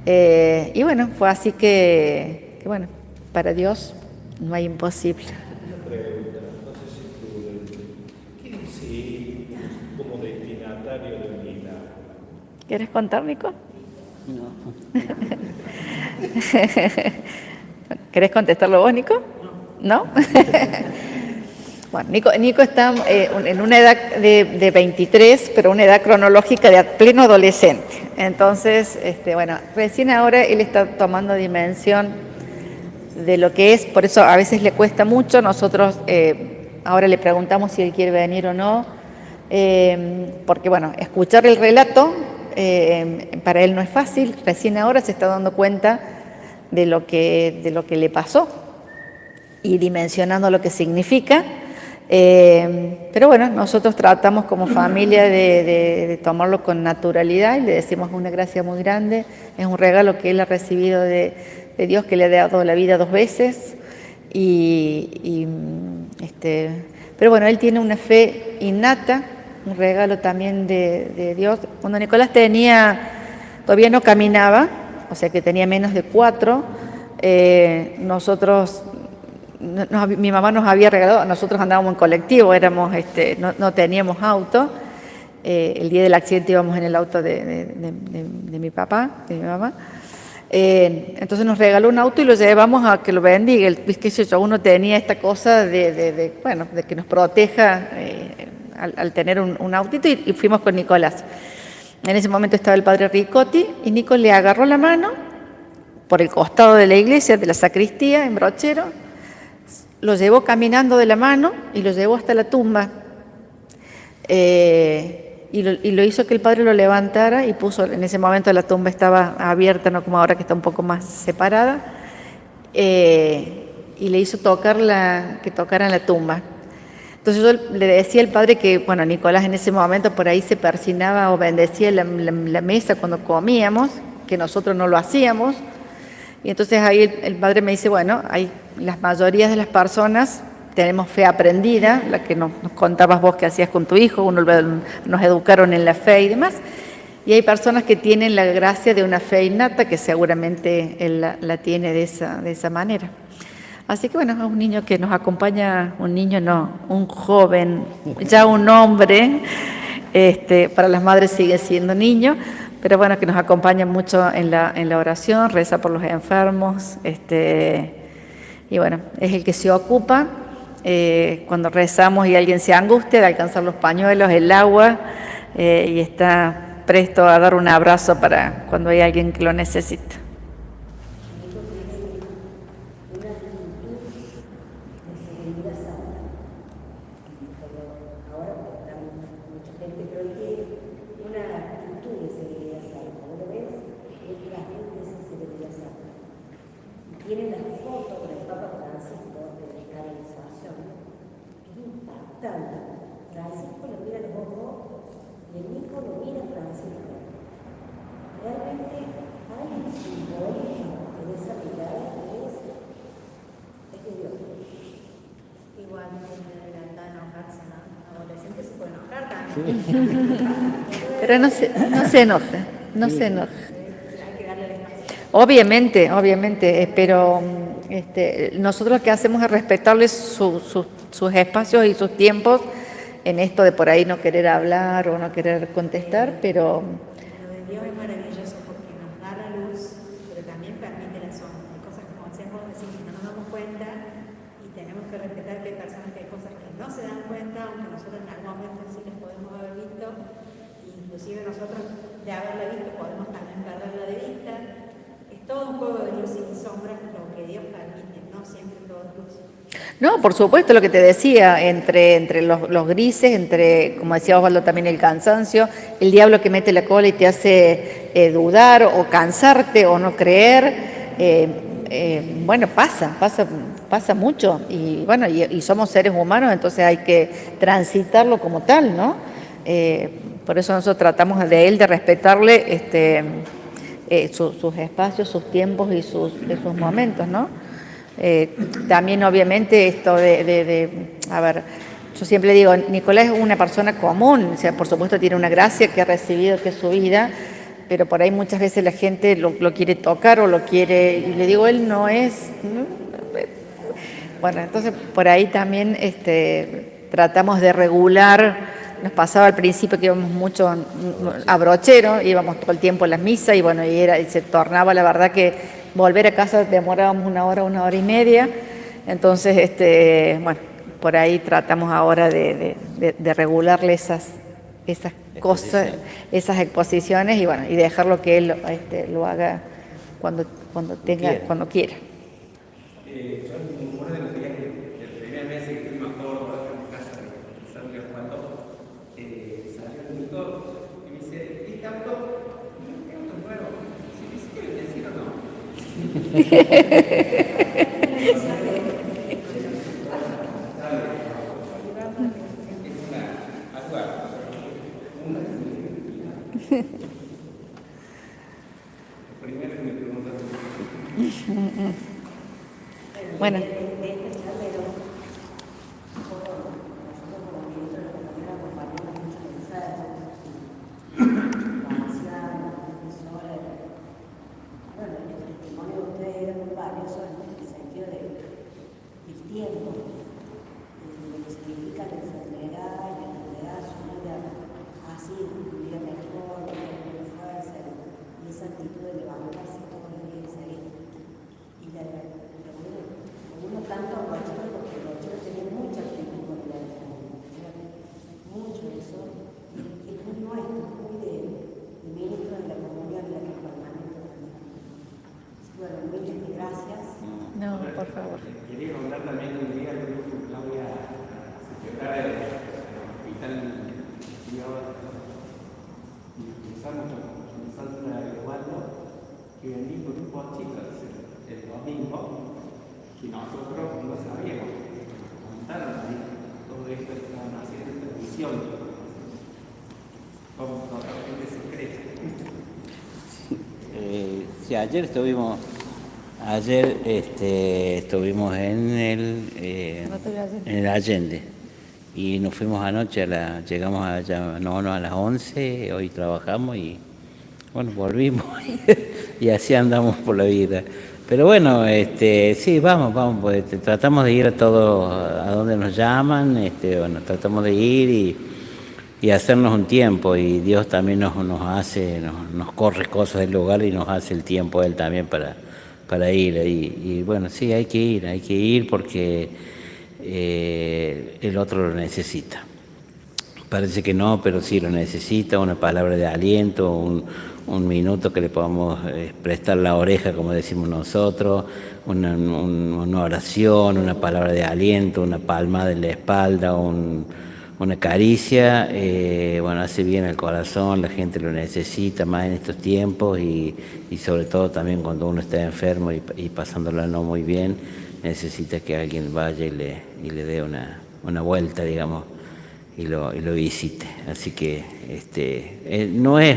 Y bueno, fue así que bueno, para Dios no hay imposible. Una pregunta, no sé si tú, ¿quién sí como destinatario del milagro? ¿Quieres contar, Nico? No. ¿Querés contestarlo vos, Nico? ¿No? Bueno, Nico está en una edad de 23, pero una edad cronológica de pleno adolescente. Entonces, bueno, recién ahora él está tomando dimensión de lo que es, por eso a veces le cuesta mucho. Nosotros ahora le preguntamos si él quiere venir o no, porque bueno, escuchar el relato para él no es fácil. Recién ahora se está dando cuenta de lo que le pasó y dimensionando lo que significa. Pero bueno, nosotros tratamos como familia de tomarlo con naturalidad y le decimos una gracia muy grande. Es un regalo que él ha recibido de Dios, que le ha dado la vida 2 veces. Pero bueno, él tiene una fe innata, un regalo también de Dios. Cuando Nicolás todavía no caminaba, o sea que tenía menos de 4, mi mamá nos había regalado, nosotros andábamos en colectivo, no teníamos auto. El día del accidente íbamos en el auto de mi papá, de mi mamá. Entonces nos regaló un auto y lo llevamos a que lo bendiga. Uno tenía esta cosa de que nos proteja al tener un autito, y fuimos con Nicolás. En ese momento estaba el padre Ricotti y Nico le agarró la mano por el costado de la iglesia, de la sacristía, en Brochero. Lo llevó caminando de la mano y lo llevó hasta la tumba. Y lo hizo que el padre lo levantara y puso, en ese momento la tumba estaba abierta, no como ahora que está un poco más separada, y le hizo que tocara en la tumba. Entonces yo le decía al padre que, bueno, Nicolás en ese momento por ahí se persinaba o bendecía la mesa cuando comíamos, que nosotros no lo hacíamos. Y entonces ahí el padre me dice, bueno, las mayorías de las personas tenemos fe aprendida, la que nos contabas vos que hacías con tu hijo, nos educaron en la fe y demás. Y hay personas que tienen la gracia de una fe innata, que seguramente él la tiene de esa manera. Así que bueno, es un niño que nos acompaña, un joven, ya un hombre, para las madres sigue siendo niño, pero bueno, que nos acompaña mucho en la oración, reza por los enfermos, y bueno, es el que se ocupa cuando rezamos y alguien se angustia de alcanzar los pañuelos, el agua, y está presto a dar un abrazo para cuando hay alguien que lo necesita. Tiene la foto con el Papa Francisco de la canonización, que es impactante. Francisco lo mira a los ojos y el Nico lo mira a Francisco. Realmente hay un Pero no se enoje, no se enoje. Obviamente, obviamente, pero nosotros lo que hacemos es respetarles sus espacios y sus tiempos en esto de por ahí no querer hablar o no querer contestar, pero Lo de Dios es maravilloso porque nos da la luz, pero también permite la sombra. Hay cosas como decíamos decir que no nos damos cuenta y tenemos que respetar que hay personas que hay cosas que no se dan cuenta, aunque nosotros en algún momento sí las podemos haber visto, inclusive nosotros de haberla visto podemos también perderla de vista. Es todo un juego de luz y sombras lo que Dios permite, no siempre todo es luz. no, por supuesto, lo que te decía, entre los grises, entre, como decía Osvaldo, también el cansancio, el diablo que mete la cola y te hace dudar o cansarte o no creer, bueno, pasa mucho y bueno, y somos seres humanos, entonces hay que transitarlo como tal, ¿no? Por eso nosotros tratamos de respetarle sus espacios, sus tiempos y sus momentos, ¿no? También obviamente esto a ver, yo siempre digo, Nicolás es una persona común, o sea, por supuesto tiene una gracia que ha recibido, que es su vida, pero por ahí muchas veces la gente lo quiere tocar o lo quiere, y le digo, él no es, ¿no? Bueno, entonces por ahí también tratamos de regular. Nos pasaba al principio que íbamos mucho a brochero, íbamos todo el tiempo a las misas y bueno, y se tornaba la verdad que volver a casa demorábamos 1 hora, 1 hora y media. Entonces, bueno, por ahí tratamos ahora de regularle esas cosas, esas exposiciones y bueno, y dejarlo que él lo haga cuando quiera. Uno de los días el primer mes que fuimos a Córdoba, en casa de San Luis Cuando, salió el doctor y me dice, ¿este auto? ¿Este auto es nuevo? ¿Sí quiere decir o no? Primero que me preguntaron. Bueno. De esta charla era un poco, nosotros como ministros de la compañera acompañamos mucho mensajes, ancianos, profesores. Bueno, el testimonio de ustedes era muy valioso en el sentido del tiempo, de lo que significa la enfermedad y la enfermedad, su vida así, vida mejor, vida con fuerza, y esa actitud de levantarse todos los días y seguir. Y uno tanto a Rochero, porque Rochero tenía mucha actitud con la enfermedad, mucho eso, y es muy nuestro, muy de ministro de la comunidad de la que permanente. Bueno, muchas gracias. No, por favor. Quería contar también un día que tuve con Claudia, secretaria del hospital y empezamos con Sandra Eduardo, que venía con un pochito el domingo, que nosotros no sabíamos. Contaron ahí todo esto que estaban haciendo, esta misión, como totalmente secreta. Sí, ayer estuvimos en el Allende y nos fuimos anoche, llegamos allá a las 11, hoy trabajamos y bueno, volvimos y así andamos por la vida. Pero bueno, sí, vamos, pues, tratamos de ir a todo, a donde nos llaman, bueno, tratamos de ir y hacernos un tiempo, y Dios también nos corre cosas del lugar y nos hace el tiempo Él también para ir. Y bueno, sí, hay que ir porque el otro lo necesita. Parece que no, pero sí lo necesita, una palabra de aliento, un minuto que le podamos prestar la oreja, como decimos nosotros, una oración, una palabra de aliento, una palmada en la espalda, una caricia, bueno, hace bien al corazón, la gente lo necesita más en estos tiempos y sobre todo también cuando uno está enfermo y pasándola no muy bien, necesita que alguien vaya y le dé una vuelta, digamos, y lo visite. Así que no es,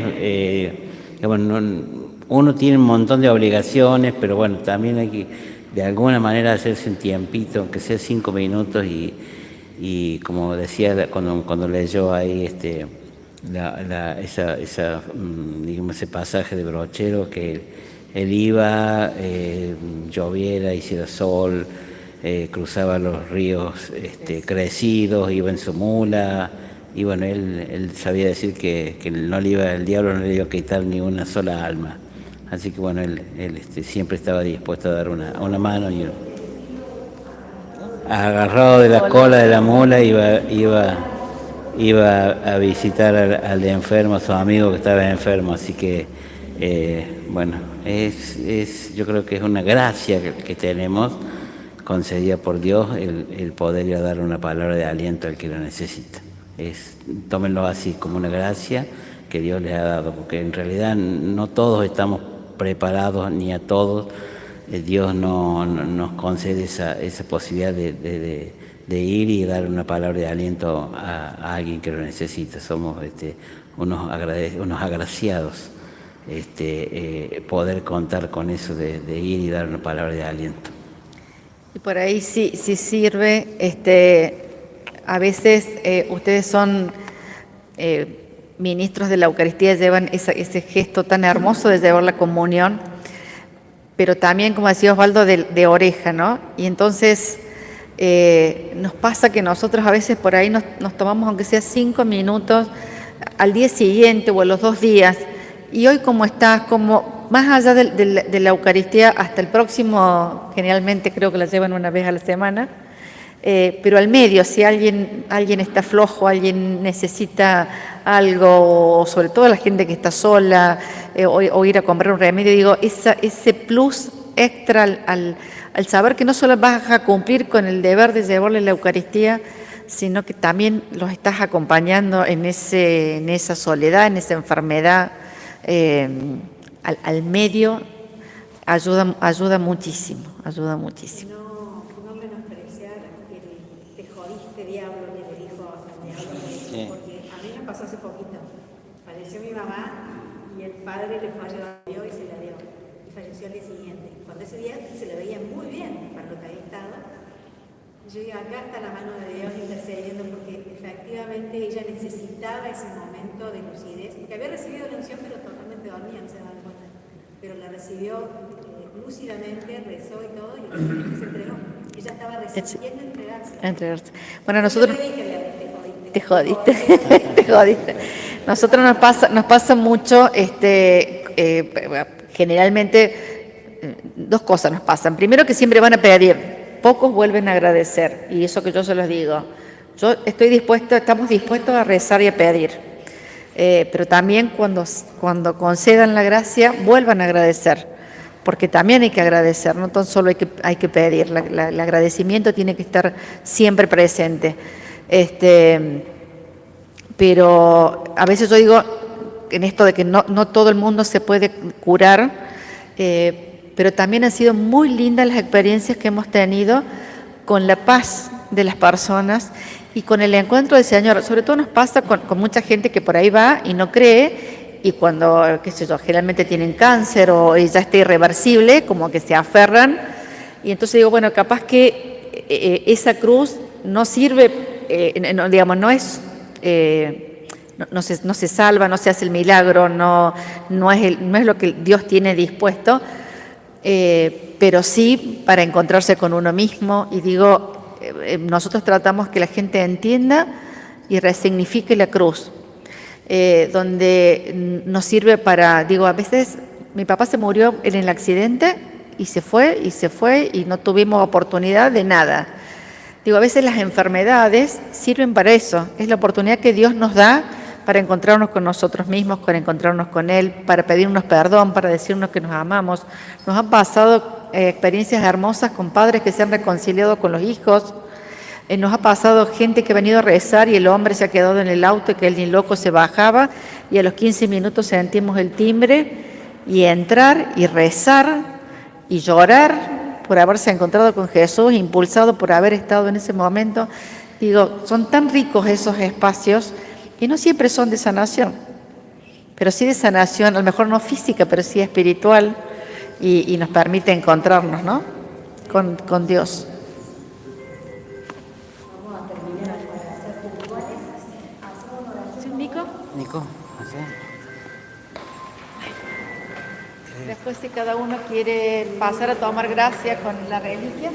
uno tiene un montón de obligaciones, pero bueno, también hay que de alguna manera hacerse un tiempito, aunque sea 5 minutos, y y como decía cuando leyó ahí digamos, ese pasaje de Brochero, que él iba, lloviera, hiciera sol, cruzaba los ríos crecidos, iba en su mula, y bueno, él sabía decir que el diablo no le iba a quitar ni una sola alma. Así que bueno, él siempre estaba dispuesto a dar una mano, y agarrado de la cola de la mula iba a visitar al enfermo, a su amigo que estaba enfermo. Así que bueno, yo creo que es una gracia que tenemos concedida por Dios, el poder ir a dar una palabra de aliento al que lo necesita. Tómenlo así, como una gracia que Dios les ha dado, porque en realidad no todos estamos preparados, ni a todos Dios nos concede esa posibilidad de ir y dar una palabra de aliento a alguien que lo necesita. Somos unos agraciados poder contar con eso de ir y dar una palabra de aliento. Y por ahí sí sirve, a veces ustedes son ministros de la Eucaristía, llevan ese gesto tan hermoso de llevar la comunión, pero también, como decía Osvaldo, de oreja, ¿no? Y entonces nos pasa que nosotros a veces por ahí nos tomamos, aunque sea 5 minutos, al día siguiente o a los 2 días, y hoy como estás, como más allá de la Eucaristía, hasta el próximo, generalmente creo que la llevan una vez a la semana, pero al medio, si alguien está flojo, alguien necesita algo, o sobre todo la gente que está sola, o ir a comprar un remedio, digo, ese plus extra al saber que no solo vas a cumplir con el deber de llevarle la Eucaristía, sino que también los estás acompañando en esa soledad, en esa enfermedad, al medio, ayuda muchísimo, ayuda muchísimo. No menospreciar te jodiste diablo, que le dijo al diablo, Sí. porque a mí me pasó hace poquito. Falleció mi mamá y el padre le falló a Dios y se la dio. Y falleció al día siguiente. Cuando ese día se le veía muy bien para lo que ahí estaba. Yo digo, acá está la mano de Dios intercediendo, porque efectivamente ella necesitaba ese momento de lucidez, porque había recibido la unción pero totalmente dormida, no se daba cuenta, pero la recibió lúcidamente, rezó y todo, y se entregó. Ella estaba resistiendo entregarse. Bueno, nosotros... Yo le dije, Te jodiste. Nosotros nos pasa mucho, generalmente 2 cosas nos pasan. Primero, que siempre van a pedir, pocos vuelven a agradecer, y eso que yo se los digo. Estamos dispuestos a rezar y a pedir, pero también cuando concedan la gracia, vuelvan a agradecer, porque también hay que agradecer, no tan solo hay que pedir, el agradecimiento tiene que estar siempre presente. Pero a veces yo digo, en esto de que no todo el mundo se puede curar, pero también han sido muy lindas las experiencias que hemos tenido con la paz de las personas y con el encuentro del Señor. Sobre todo nos pasa con mucha gente que por ahí va y no cree, y cuando, qué sé yo, generalmente tienen cáncer o ya está irreversible, como que se aferran, y entonces digo, bueno, capaz que esa cruz no sirve, no se salva, no se hace el milagro, no es lo que Dios tiene dispuesto, pero sí para encontrarse con uno mismo. Y digo, nosotros tratamos que la gente entienda y resignifique la cruz, donde nos sirve para, digo, a veces mi papá se murió en el accidente y se fue y no tuvimos oportunidad de nada. Digo, a veces las enfermedades sirven para eso, es la oportunidad que Dios nos da para encontrarnos con nosotros mismos, para encontrarnos con Él, para pedirnos perdón, para decirnos que nos amamos. Nos han pasado experiencias hermosas con padres que se han reconciliado con los hijos. Nos ha pasado gente que ha venido a rezar y el hombre se ha quedado en el auto y que él ni loco se bajaba, y a los 15 minutos sentimos el timbre y entrar y rezar y llorar por haberse encontrado con Jesús, impulsado por haber estado en ese momento. Digo, son tan ricos esos espacios, y no siempre son de sanación, pero sí de sanación, a lo mejor no física, pero sí espiritual, y nos permite encontrarnos, ¿no?, con Dios. Vamos a terminar Pues si cada uno quiere pasar a tomar gracia con la reliquia.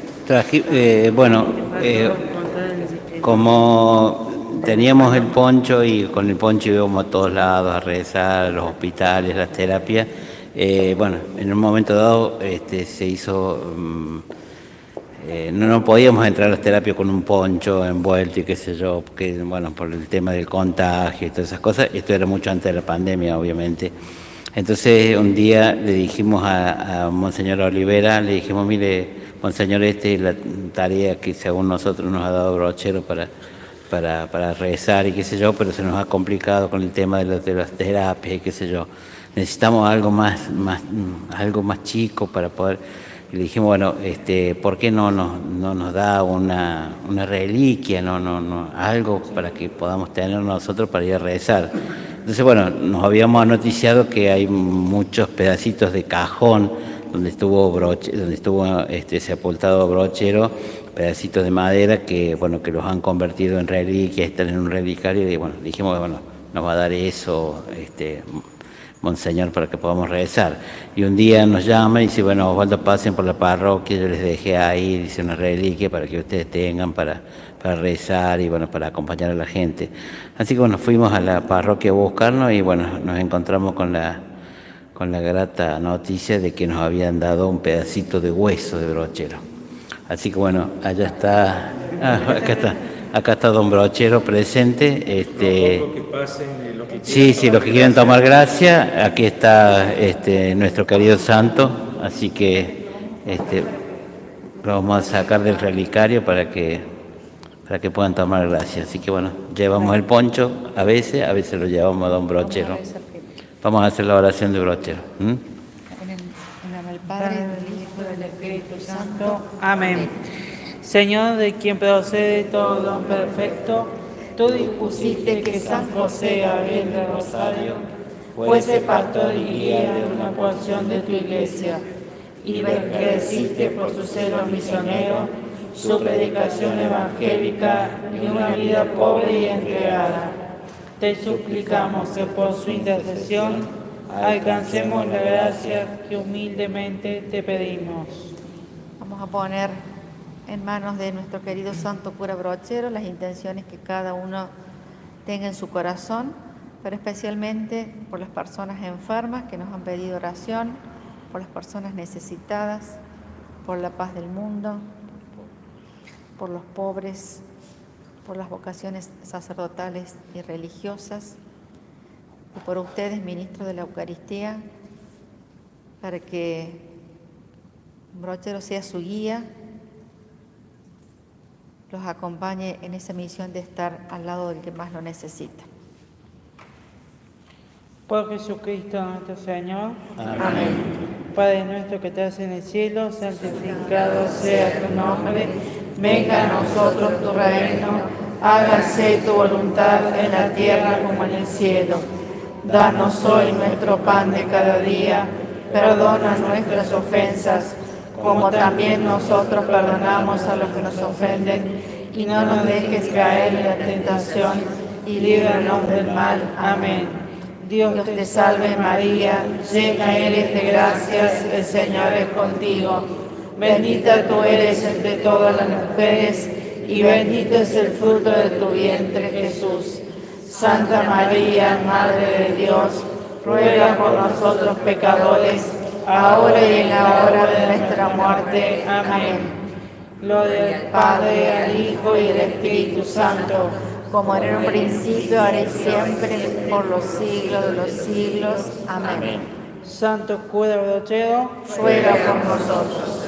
Como teníamos el poncho y con el poncho íbamos a todos lados a rezar, a los hospitales, las terapias, en un momento dado se hizo, no podíamos entrar a las terapias con un poncho envuelto y qué sé yo, porque por el tema del contagio y todas esas cosas. Esto era mucho antes de la pandemia, obviamente. Entonces un día le dijimos a Monseñor Olivera, le dijimos, mire, Monseñor, esta es la tarea que según nosotros nos ha dado Brochero para rezar y qué sé yo, pero se nos ha complicado con el tema de las terapias y qué sé yo. Necesitamos algo más chico para poder. Y le dijimos, ¿por qué no nos da una reliquia, algo para que podamos tener nosotros para ir a rezar? Entonces, nos habíamos anoticiado que hay muchos pedacitos de cajón donde estuvo sepultado Brochero, pedacitos de madera que los han convertido en reliquias, están en un relicario, y dijimos, nos va a dar eso, Monseñor, para que podamos rezar. Y un día nos llama y dice, Osvaldo, pasen por la parroquia, yo les dejé ahí, dice, una reliquia para que ustedes tengan para rezar y para acompañar a la gente. Así que fuimos a la parroquia a buscarnos y nos encontramos con la grata noticia de que nos habían dado un pedacito de hueso de Brochero. Así que allá está, acá está don Brochero presente. Sí, los que quieren tomar gracia, aquí está nuestro querido santo, así que lo vamos a sacar del relicario para que puedan tomar gracia. Así que llevamos el poncho a veces lo llevamos a don Brochero. Vamos a hacer la oración de Brochero. En el nombre del Padre, del Hijo y del Espíritu Santo. Amén. Señor, de quien procede todo don perfecto, tú dispusiste que San José Abel de Rosario fuese pastor y guía de una porción de tu iglesia, y encareciste por su celo misionero, su predicación evangélica y una vida pobre y entregada. Te suplicamos que por su intercesión alcancemos la gracia que humildemente te pedimos. Vamos a poner en manos de nuestro querido santo cura Brochero las intenciones que cada uno tenga en su corazón, pero especialmente por las personas enfermas que nos han pedido oración, por las personas necesitadas, por la paz del mundo, por los pobres, por las vocaciones sacerdotales y religiosas, y por ustedes, ministros de la Eucaristía, para que Brochero sea su guía, los acompañe en esa misión de estar al lado del que más lo necesita. Por Jesucristo nuestro Señor. Amén. Padre nuestro que estás en el cielo, santificado sea tu nombre. Venga a nosotros tu reino, hágase tu voluntad en la tierra como en el cielo. Danos hoy nuestro pan de cada día, perdona nuestras ofensas, como también nosotros perdonamos a los que nos ofenden, y no nos dejes caer en la tentación, y líbranos del mal. Amén. Dios te salve María, llena eres de gracias, el Señor es contigo. Bendita tú eres entre todas las mujeres, y bendito es el fruto de tu vientre, Jesús. Santa María, Madre de Dios, ruega por nosotros pecadores, ahora y en la hora de nuestra muerte. Amén. Gloria al Padre, al Hijo y al Espíritu Santo, como en un principio, ahora y siempre, por los siglos de los siglos. Amén. Santo cura Brochero, ruega por nosotros.